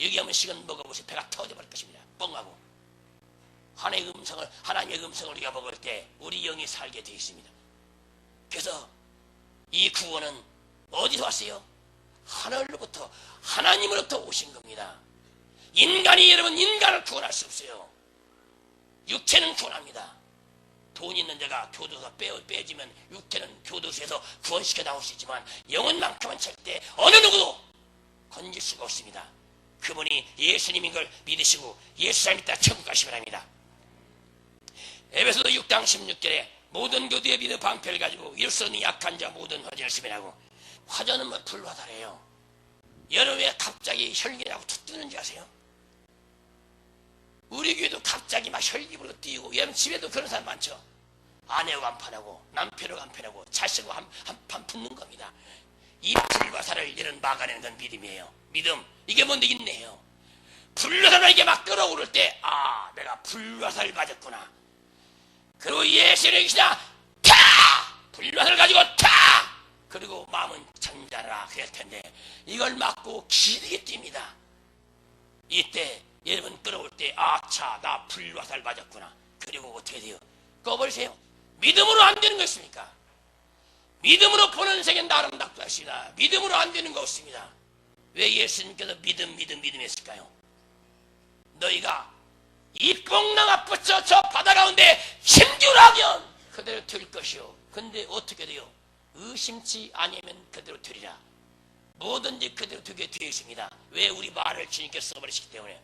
여기 한 번씩은 먹어보세요. 배가 터져버릴 것입니다. 뻥하고. 하나님의 음성을 우리가 먹을 때 우리 영이 살게 되어 있습니다. 그래서 이 구원은 어디서 왔어요? 하늘로부터, 하나님으로부터 오신 겁니다. 인간이 여러분 인간을 구원할 수 없어요. 육체는 구원합니다. 돈 있는 자가 교도소 빼지면 육체는 교도소에서 구원시켜 나올 수 있지만 영혼만큼은 절대 어느 누구도 건질 수가 없습니다. 그분이 예수님인 걸 믿으시고 예수 잘 믿다 천국 가시 바랍니다. 에베소서 6장 16절에 모든 교도의 믿음 방패를 가지고 이룰 수 없는 약한 자 모든 화전을 쓰면하고, 화전은 뭐 불화살이에요. 여름에 갑자기 혈기라고 툭 뜨는지 아세요? 우리 교회도 갑자기 막 혈기로 뛰고, 여러분 집에도 그런 사람 많죠. 아내하고 한판하고 남편하고 한판하고 자식하고 한판 붙는 겁니다. 이 불화살을 이런 막아내는 건 믿음이에요. 믿음. 이게 뭔데 인내예요. 불화살을 이게 막 끌어오를 때, 아, 내가 불화살 맞았구나. 그리고 예수를 계시나 타! 불화살을 가지고 타! 그리고 마음은 잔잔하라 그럴 텐데 이걸 맞고 길게 뜁니다. 이때 여러분 끌어올 때, 아차, 나 불화살 맞았구나. 그리고 어떻게 돼요? 꺼버리세요. 믿음으로 안 되는 거 있습니까? 믿음으로 보는 세계는 아름답다 하시나 믿음으로 안 되는 거 없습니다. 왜 예수님께서 믿음 했을까요? 너희가 이 뽕낭아 붙여 저 바다 가운데 힘주라면 그대로 될 것이요. 근데 어떻게 돼요? 의심치 아니면 그대로 되리라. 뭐든지 그대로 되게 되어 있습니다. 왜? 우리 말을 주님께서 써버리시기 때문에.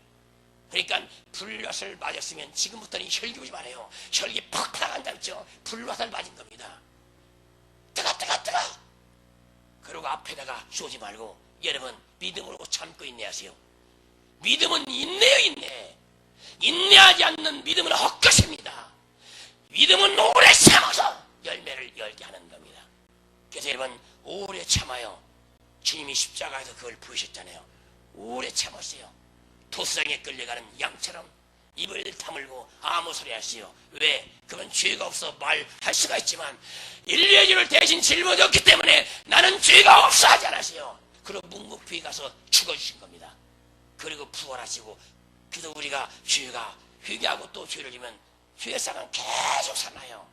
그러니까 불화살 맞았으면 지금부터는 혈기 오지 말아요. 혈기 팍 나간다 했죠. 불화살 맞은 겁니다. 뜨거. 그리고 앞에다가 쏘지 말고 여러분 믿음으로 참고 인내하세요. 믿음은 인내요. 인내하지 않는 믿음은 헛것입니다. 믿음은 오래 참아서 열매를 열게 하는 겁니다. 그래서 여러분 오래 참아요. 주님이 십자가에서 그걸 부으셨잖아요. 오래 참았어요. 도수장에 끌려가는 양처럼 입을 다물고 아무 소리 하시오. 왜? 그건 죄가 없어 말할 수가 있지만 인류의 죄를 대신 짊어졌기 때문에 나는 죄가 없어 하지 않으세요. 그리고 묵묵히 가서 죽어주신 겁니다. 그리고 부활하시고, 그래서 우리가 죄가 회개하고 또 죄를 지면 죄의 싹은 계속 살아요.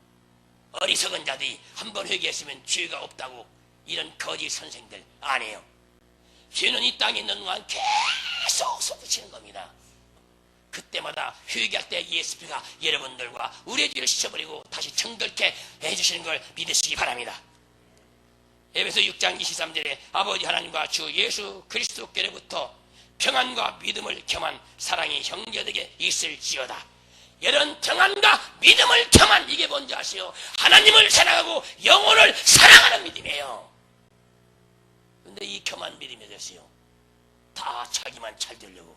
어리석은 자들이 한번 회개했으면 죄가 없다고 이런 거짓 선생들 아니에요. 죄는 이 땅에 있는 동안 계속 솟구치는 겁니다. 그때마다 회개할 때 예수님가 여러분들과 우리의 죄를 씻어버리고 다시 정결케 해주시는 걸 믿으시기 바랍니다. 에베소 6장 23절에 아버지 하나님과 주 예수 그리스도께로부터 평안과 믿음을 겸한 사랑이 형제에게 있을지어다. 이런 평안과 믿음을 겸한, 이게 뭔지 아세요? 하나님을 사랑하고 영혼을 사랑하는 믿음이에요. 근데 이 겸한 믿음이 됐어요. 다 자기만 잘 되려고,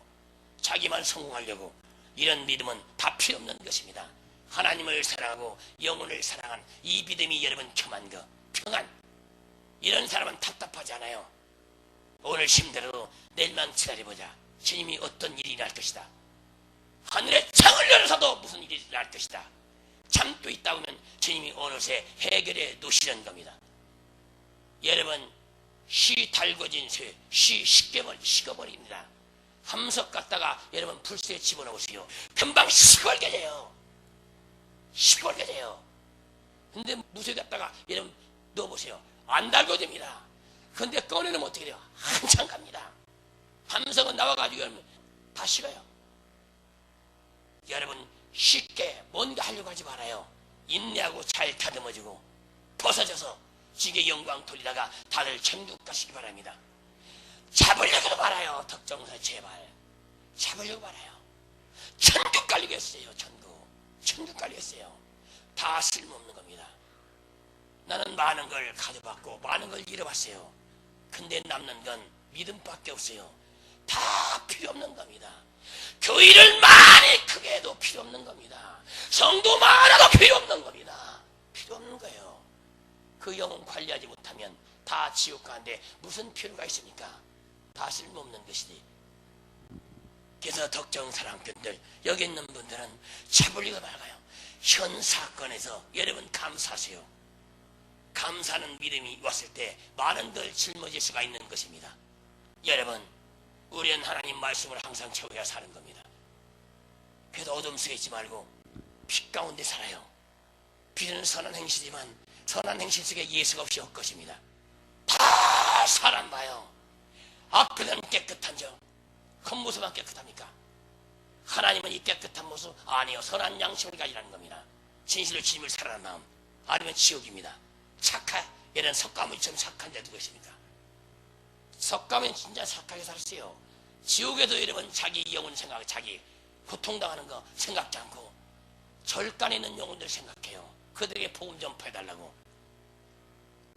자기만 성공하려고, 이런 믿음은 다 필요 없는 것입니다. 하나님을 사랑하고 영혼을 사랑한 이 믿음이 여러분 겸한 거, 평안. 이런 사람은 답답하지 않아요. 오늘 힘들어도 내일만 기다려보자. 주님이 어떤 일이 날 것이다. 하늘에 창을 열어서도 무슨 일이 날 것이다. 참고 있다 보면 주님이 어느새 해결해 놓으시는 겁니다. 여러분, 씨 달궈진 쇠, 씨 식어버립니다. 함석 갖다가 여러분 불새에 집어넣으세요. 금방 시골게 돼요. 근데 무쇠 갖다가 여러분 넣어보세요. 안 달궈집니다. 근데 꺼내놓으면 어떻게 돼요? 한참 갑니다. 함석은 나와가지고 다 식어요. 여러분 쉽게 뭔가 하려고 하지 말아요. 인내하고 잘 다듬어지고 벗어져서 주의 영광 돌리다가 다들 천국 가시기 바랍니다. 잡으려고도 말아요. 덕정사 제발. 잡으려고 말아요. 천국 갈리겠어요. 천국 갈리겠어요. 다 쓸모없는 겁니다. 나는 많은 걸 가져봤고 많은 걸 잃어봤어요. 근데 남는 건 믿음밖에 없어요. 다 필요 없는 겁니다. 교회를 많이 크게 해도 필요 없는 겁니다. 성도 많아도 필요 없는 겁니다. 필요 없는 거예요. 그 영혼 관리하지 못하면 다 지옥 가는데 무슨 필요가 있습니까? 다 쓸모없는 것이지. 그래서 덕정 사랑꾼들 여기 있는 분들은 잡으려고 말아요. 현 사건에서 여러분 감사하세요. 감사하는 믿음이 왔을 때 많은 걸 짊어질 수가 있는 것입니다. 여러분, 우리는 하나님 말씀을 항상 채워야 사는 겁니다. 그래도 어둠 속에 있지 말고 빛 가운데 살아요. 빛은 선한 행실이지만 선한 행실 속에 예수가 없이 헛것입니다. 다 사람 봐요. 앞에는 깨끗한 저 겉모습만 깨끗합니까? 하나님은 이 깨끗한 모습 아니요, 선한 양심을 가지라는 겁니다. 진실로 주님을 사랑하는 마음 아니면 지옥입니다. 이런 석가모니처럼 착한 데 누가 있습니까? 석가모니 진짜 착하게 살았어요. 지옥에도 여러분 자기 영혼 생각, 자기 고통당하는 거 생각지 않고 절간에 있는 영혼들 생각해요. 그들에게 복음 전파해달라고.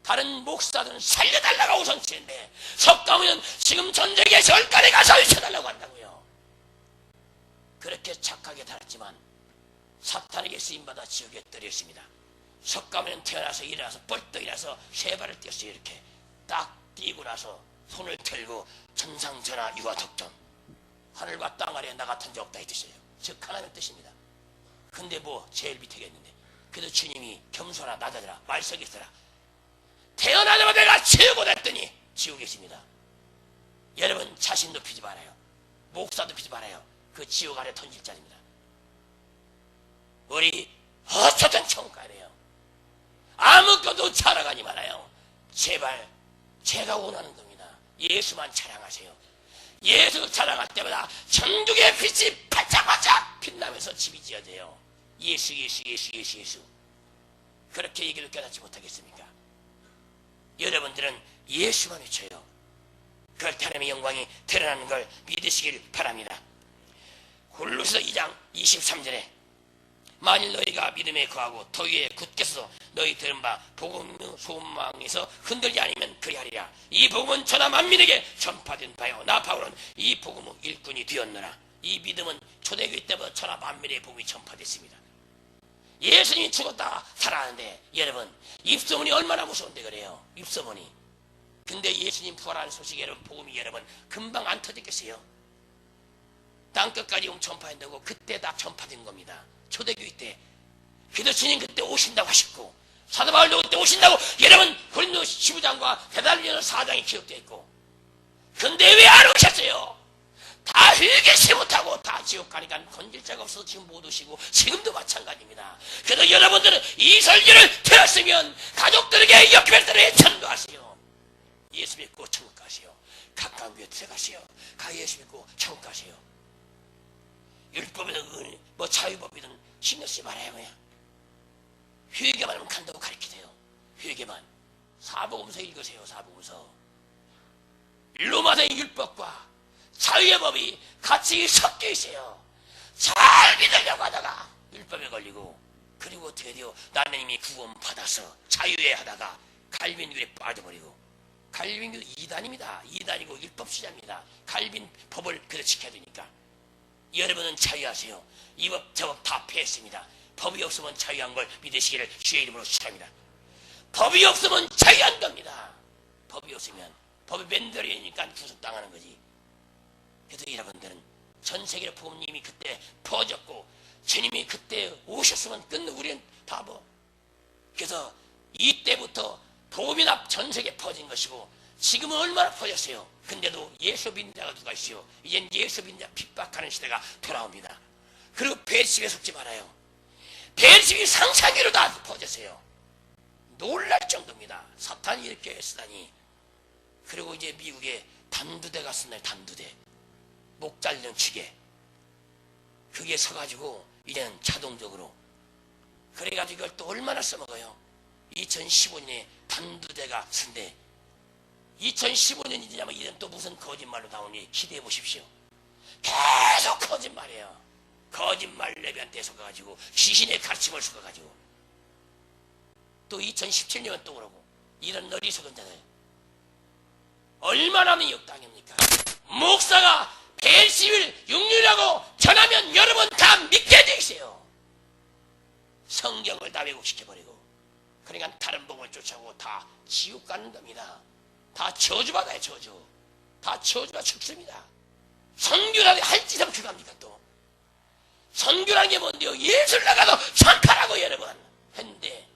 다른 목사들은 살려달라고 우선시했는데 석가모니는 지금 전쟁의 절간에 가서 외쳐달라고 한다고요. 그렇게 착하게 살았지만 사탄에게 쓰임받아 지옥에 떨어졌습니다. 석가모니는 태어나서 일어나서 벌떡 일어나서 세 발을 띄었어요. 이렇게 딱 띄고 나서 손을 들고 천상전하 유아 덕전 하늘과 땅 아래에 나 같은 자 없다 이 뜻이에요. 즉 하나님의 뜻입니다. 근데 뭐 제일 밑에겠는데 그래도 주님이 겸손하라 낮아져라 말석이 있어라 태어나자마자 내가 최고다 했더니 지옥에 있습니다. 여러분 자신 높이지 말아요. 목사 높이지 말아요. 그 지옥 아래 던질 자입니다. 우리 어쩌든 천국 가야 돼요. 아무것도 자랑하지 말아요. 제발 제가 원하는 겁니다. 예수만 자랑하세요. 예수 자랑할 때마다 천국의 빛이 반짝반짝 빛나면서 집이 지어져요. 예수 예수 예수 예수 예수. 그렇게 얘기를 깨닫지 못하겠습니까? 여러분들은 예수만 외쳐요. 그럴 때 하나님의 영광이 드러나는 걸 믿으시길 바랍니다. 골로새서 2장 23절에 만일 너희가 믿음에 거하고 더위에 굳게 서서 너희 들은 바 복음의 소망에서 흔들지 아니면 그리하리라. 이 복음은 천하 만민에게 전파된 바요 나 바울은 이 복음의 일꾼이 되었노라. 이 믿음은 초대교회 때부터 천하 만민의 복음이 전파됐습니다. 예수님이 죽었다 살아나는데 여러분 입소문이 얼마나 무서운데 그래요. 입소문이. 근데 예수님 부활하는 소식이 여러분 복음이 여러분 금방 안 터졌겠어요. 땅끝까지 전파한다고 그때 다 전파된 겁니다. 초대교회 때. 그래도 주님 그때 오신다고 하셨고 사도 바울도 그때 오신다고 여러분 고린도 15장과 베드로전서 4장이 기록되어 있고 근데 왜 안 오셨어요? 다 회개치 못하고 다 지옥 가니까 건질 자가 없어서 지금 못 오시고 지금도 마찬가지입니다. 그래도 여러분들은 이 설교를 들었으면 가족들에게 역별들에 전도하세요. 예수 믿고 천국 가세요. 가까운 교회 들어가세요. 예수 믿고 천국 가세요. 율법이든 뭐 자유법이든 신경 쓰지 말아요. 그냥 회개만 하면 간다고 가르치세요. 회개만. 사복음서 읽으세요. 사복음서. 로마서의 율법과 자유의 법이 같이 섞여 있어요. 잘 믿으려고 하다가 율법에 걸리고 그리고 드디어 나는 이미 구원받아서 자유에 하다가 갈빈교에 빠져버리고 갈빈교 이단입니다. 이단이고 율법주의자입니다. 갈빈 법을 그대로 지켜야 되니까 여러분은 자유하세요. 이 법 저 법 다 폐했습니다. 법이 없으면 자유한 걸 믿으시기를 주의 이름으로 축원합니다. 법이 없으면 자유한 겁니다. 법이 없으면 법이 맨들이니까 구속당하는 거지. 그래서 여러분들은 전 세계로 복음님이 그때 퍼졌고 주님이 그때 오셨으면 우리는 다 뭐. 그래서 이때부터 복음이 전 세계에 퍼진 것이고 지금은 얼마나 퍼졌어요. 근데도 예수 믿는 자가 누가 있어요. 이젠 예수 믿는 자 핍박하는 시대가 돌아옵니다. 그리고 배신에 속지 말아요. 배신이 상상위로 다 퍼졌어요. 놀랄 정도입니다. 사탄이 이렇게 쓰다니. 그리고 이제 미국에 단두대가 쓴날 단두대. 목 잘리는 기계. 그게 서가지고 이제는 자동적으로. 그래가지고 이걸 또 얼마나 써먹어요. 2015년에 단두대가 쓴대. 2015년이 지나면 이제는 또 무슨 거짓말로 나오니 기대해 보십시오. 계속 거짓말해요. 거짓말 레비한테 속아가지고 귀신의 가르침을 속아가지고 또 2017년 또 그러고 이런 어리석은 자들 얼마나 미혹당합니까? 목사가 벨시빌 육류라고 전하면 여러분 다 믿게 돼 있어요. 성경을 다 왜곡시켜버리고 그러니까 다른 복음을 쫓아오고 다 지옥 가는 겁니다. 다 저주받아요. 저주. 다 저주가 죽습니다. 선교라는 할 짓 없이 갑니까 또. 선교라는 게 뭔데요? 예술 나가도 선파라고 여러분 했는데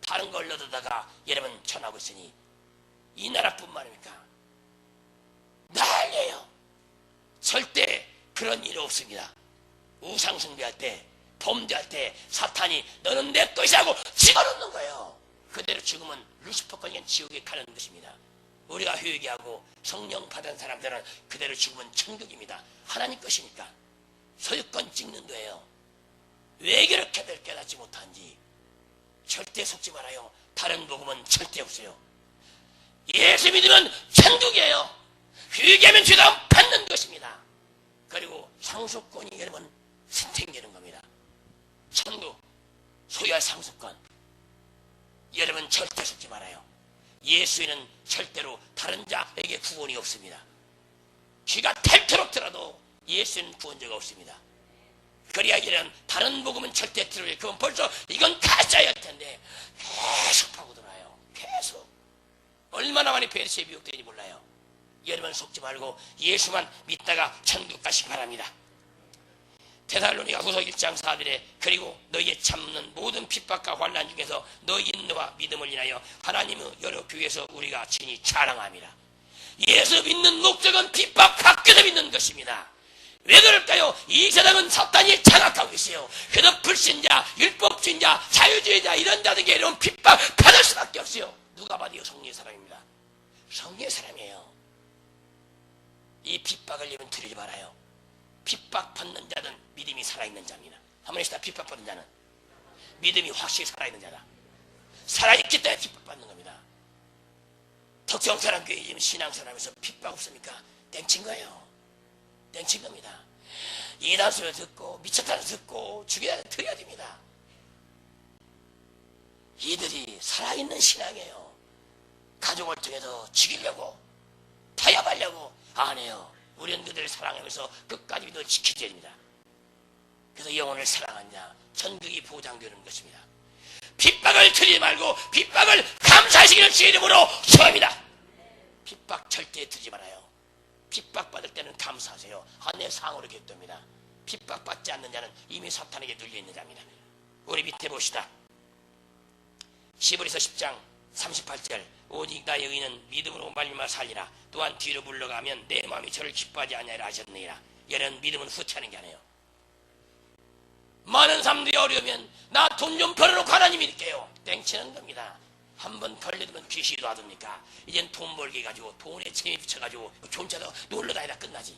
다른 걸 얻어다가 여러분 전하고 있으니 이 나라뿐만 아닙니까? 난리예요. 절대 그런 일 없습니다. 우상숭배할 때 범죄할 때 사탄이 너는 내 것이라고 집어넣는 거예요. 그대로 죽으면 루시퍼권이 지옥에 가는 것입니다. 우리가 회개하고 성령 받은 사람들은 그대로 죽으면 천국입니다. 하나님 것이니까 소유권 찍는 거예요. 왜 그렇게들 깨닫지 못한지 절대 속지 말아요. 다른 복음은 절대 없어요. 예수 믿으면 천국이에요. 회개하면 죄다 받는 것입니다. 그리고 상속권이 여러분 생기는 겁니다. 천국 소유할 상속권 여러분 절대 속지 말아요. 예수에는 절대로 다른 자에게 구원이 없습니다. 쥐가 닳도록 들어도 예수는 구원자가 없습니다. 그래야 이런 다른 복음은 절대 들어요. 그건 벌써 이건 가짜일 텐데 계속 파고들어요. 계속 얼마나 많이 베르시에 미혹되는지 몰라요. 여러분 속지 말고 예수만 믿다가 천국 가시기 바랍니다. 데살로니가 후서 1장 4절에 그리고 너희의 참는 모든 핍박과 환난 중에서 너희 인내와 믿음을 인하여 하나님의 여러 교회에서 우리가 친히 자랑합니다. 예수 믿는 목적은 핍박 받기도 믿는 것입니다. 왜 그럴까요? 이 세상은 사탄이 장악하고 있어요. 그래서 불신자, 율법주의자, 자유주의자 이런 자들에게 이런 핍박 받을 수밖에 없어요. 누가 봐도 성령의 사람입니다. 성령의 사람이에요. 이 핍박을 여러분 들이지 말아요. 핍박받는 자는 믿음이 살아있는 자입니다. 한번 해시다. 핍박받는 자는 믿음이 확실히 살아있는 자다. 살아있기 때문에 핍박받는 겁니다. 덕정사람 교회 지금 신앙생활하면서 핍박 없습니까? 땡친 거예요. 땡친 겁니다. 이단 소리 듣고 미쳤다는 듣고 죽여야 드려야 됩니다. 이들이 살아있는 신앙이에요. 가족을 통해서 죽이려고 타협하려고 안 해요. 우리는 그들을 사랑하면서 끝까지 믿어 지켜줘야 됩니다. 그래서 영혼을 사랑하냐 천국이 보장되는 것입니다. 핍박을 드리지 말고 핍박을 감사하시기를 주의 이름으로 소합니다. 핍박 절대 드리지 말아요. 핍박받을 때는 감사하세요. 내 상으로 기도합니다. 핍박받지 않는 자는 이미 사탄에게 눌려있는 자입니다. 우리 밑에 봅시다. 히브리서 10장 38절 오직 나의 의는 믿음으로 말미암아 살리라. 또한 뒤로 물러가면 내 마음이 저를 기뻐하지 아니하리라 하셨느니라. 여러분 믿음은 후퇴하는 게 아니에요. 많은 사람들이 어려우면 나 돈 좀 벌어놓고 하나님 믿을게요. 땡치는 겁니다. 한번 벌려두면 귀신이 놔둡니까? 이젠 돈 벌게 해가지고 돈에 재미 붙여가지고 존재도 놀러다니다 끝나지.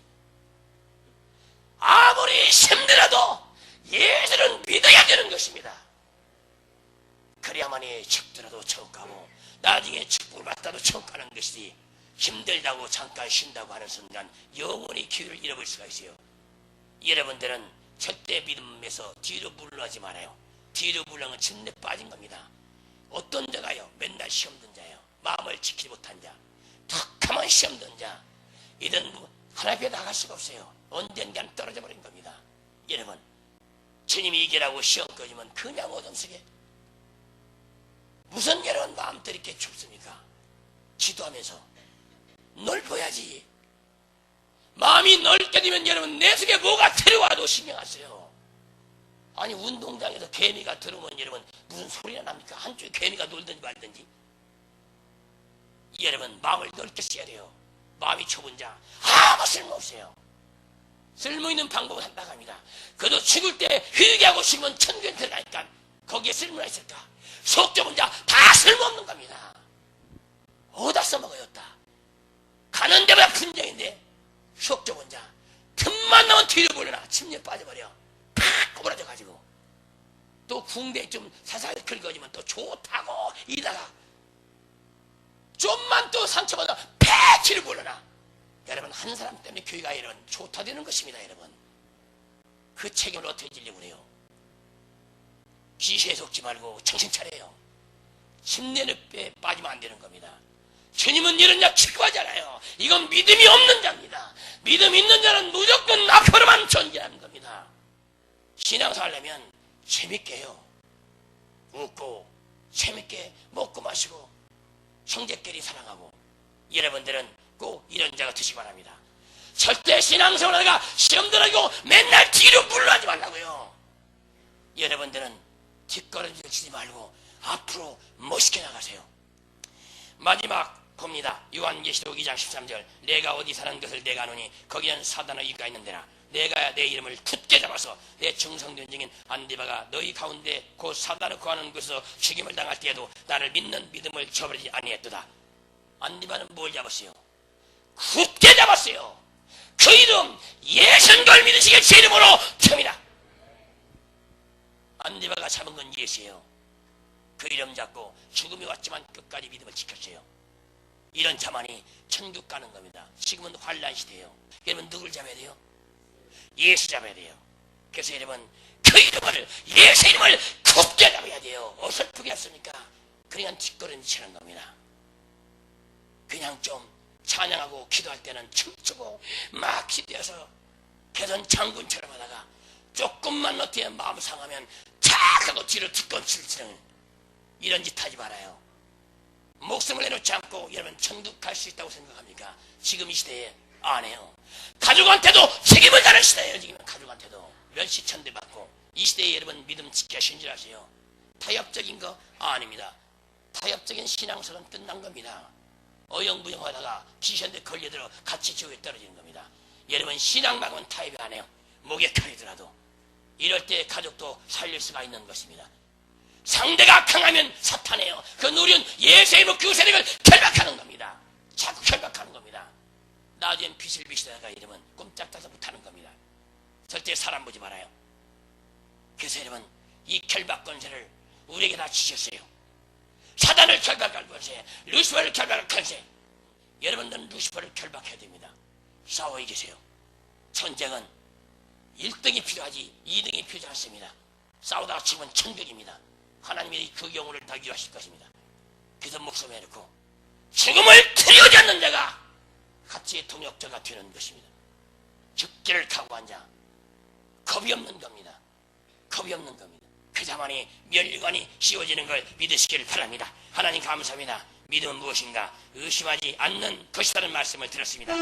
아무리 힘들어도 예수는 믿어야 되는 것입니다. 그래야만이 죽더라도 천국 가고 나중에 축복을 받다도 천국 가는 것이지 힘들다고 잠깐 쉰다고 하는 순간 영원히 기회를 잃어버릴 수가 있어요. 여러분들은 절대 믿음에서 뒤로 물러나지 말아요. 뒤로 물러나면 침례 빠진 겁니다. 어떤 자가요? 맨날 시험 든 자예요. 마음을 지키지 못한 자, 툭하면 시험 든 자, 이런 하나님께 나갈 수가 없어요. 언젠간 떨어져 버린 겁니다. 여러분 주님이 이기라고 시험 꺼지면 그냥 어둠 속에 무슨 여러분 마음들이 이렇게 춥습니까? 기도하면서 넓어야지. 마음이 넓게 되면 여러분 내 속에 뭐가 들어와도 신경 안 써요. 아니 운동장에서 개미가 들어오면 여러분 무슨 소리가 납니까? 한쪽에 개미가 놀든지 말든지. 여러분 마음을 넓게 써야 돼요. 마음이 좁은 자 아무 쓸모없어요. 쓸모있는 방법을 한다고 합니다. 그래도 죽을 때 회개하고 죽으면 천국에 들어가니까 거기에 쓸모가 있을까? 속 좁은 자 다 쓸모없는 겁니다. 어디다 써먹어요? 다 가는 데마다 분쟁인데 속 좁은 자 틈만 나면 뒤로 불러나 침례 빠져버려. 팍 꼬부라져 가지고 또 궁뎅이 좀 살살 긁어지면 또 좋다고 이다가 좀만 또 상처받아 팍 뒤로 불러나 여러분, 한 사람 때문에 교회가 이런 좋다 되는 것입니다. 여러분, 그 책임을 어떻게 지려고 그래요? 기시에 속지 말고 정신 차려요. 침례늪에 빠지면 안 되는 겁니다. 주님은 이런 자 취급하잖아요. 이건 믿음이 없는 자입니다. 믿음 있는 자는 무조건 앞으로만 전진하는 겁니다. 신앙생활 하려면 재밌게 해요. 웃고 재밌게 먹고 마시고 형제끼리 사랑하고. 여러분들은 꼭 이런 자가 되시기 바랍니다. 절대 신앙생활 하다가 시험 들어가고 맨날 뒤로 물러나지 말라고요. 여러분들은 뒷걸음질 치지 말고 앞으로 멋있게 나가세요. 마지막 봅니다. 요한계시록 2장 13절. 내가 어디 사는 것을 내가 아노니 거기는 사단의 이가 있는 데라. 내가 내 이름을 굳게 잡아서 내 충성된 증인 안디바가 너희 가운데 곧 사단을 구하는 곳에서 죽임을 당할 때에도 나를 믿는 믿음을 저버리지 아니했도다. 안디바는 뭘 잡았어요? 굳게 잡았어요. 그 이름 예수인 걸 믿으시길 제 이름으로 틉니다. 안디바가 잡은 건 예수예요. 그 이름 잡고 죽음이 왔지만 끝까지 믿음을 지켰어요. 이런 자만이 천국 가는 겁니다. 지금은 환란 시대예요. 여러분, 누굴 잡아야 돼요? 예수 잡아야 돼요. 그래서 여러분, 그 이름을, 예수 이름을 굳게 잡아야 돼요. 어설프게 했습니까? 그냥 뒷걸음 치는 겁니다. 그냥 좀 찬양하고 기도할 때는 춤추고 막 기도해서 개선 장군처럼 하다가 조금만 어떻게 마음 상하면 탁 하고 뒤로 뒷걸음 치는 이런 짓 하지 말아요. 목숨을 내놓지 않고 여러분 천국 갈 수 있다고 생각합니까? 지금 이 시대에 안 해요. 가족한테도 책임을 다는 시대예요. 지금 가족한테도 멸시천대 받고. 이 시대에 여러분 믿음 지켜 신실하세요. 타협적인 거 아닙니다. 타협적인 신앙설은 끝난 겁니다. 어영부영하다가 귀신한테 걸려들어 같이 지옥에 떨어지는 겁니다. 여러분, 신앙만은 타협이 안 해요. 목에 칼이더라도. 이럴 때 가족도 살릴 수가 있는 것입니다. 상대가 강하면 사탄이에요. 그 누리는 예수의 그 세력을 결박하는 겁니다. 자꾸 결박하는 겁니다. 나중엔 비실비실하다가 이러면 꼼짝다도 못하는 겁니다. 절대 사람 보지 말아요. 그래서 여러분, 이 결박 권세를 우리에게 다 주셨어요. 사단을 결박할 권세, 루시퍼를 결박할 권세. 여러분들은 루시퍼를 결박해야 됩니다. 싸워 이기세요. 전쟁은 1등이 필요하지 2등이 필요하지 않습니다. 싸우다가 지면 천국입니다. 하나님이 그 영혼을 다 이루하실 것입니다. 그래서 목숨을 내놓고 죽음을 두려워하지 않는 자가 같이 동역자가 되는 것입니다. 죽기를 각오한 자, 겁이 없는 겁니다. 겁이 없는 겁니다. 그 자만이 멸류관이 씌워지는 걸 믿으시기를 바랍니다. 하나님 감사합니다. 믿음은 무엇인가? 의심하지 않는 것이라는 말씀을 들었습니다.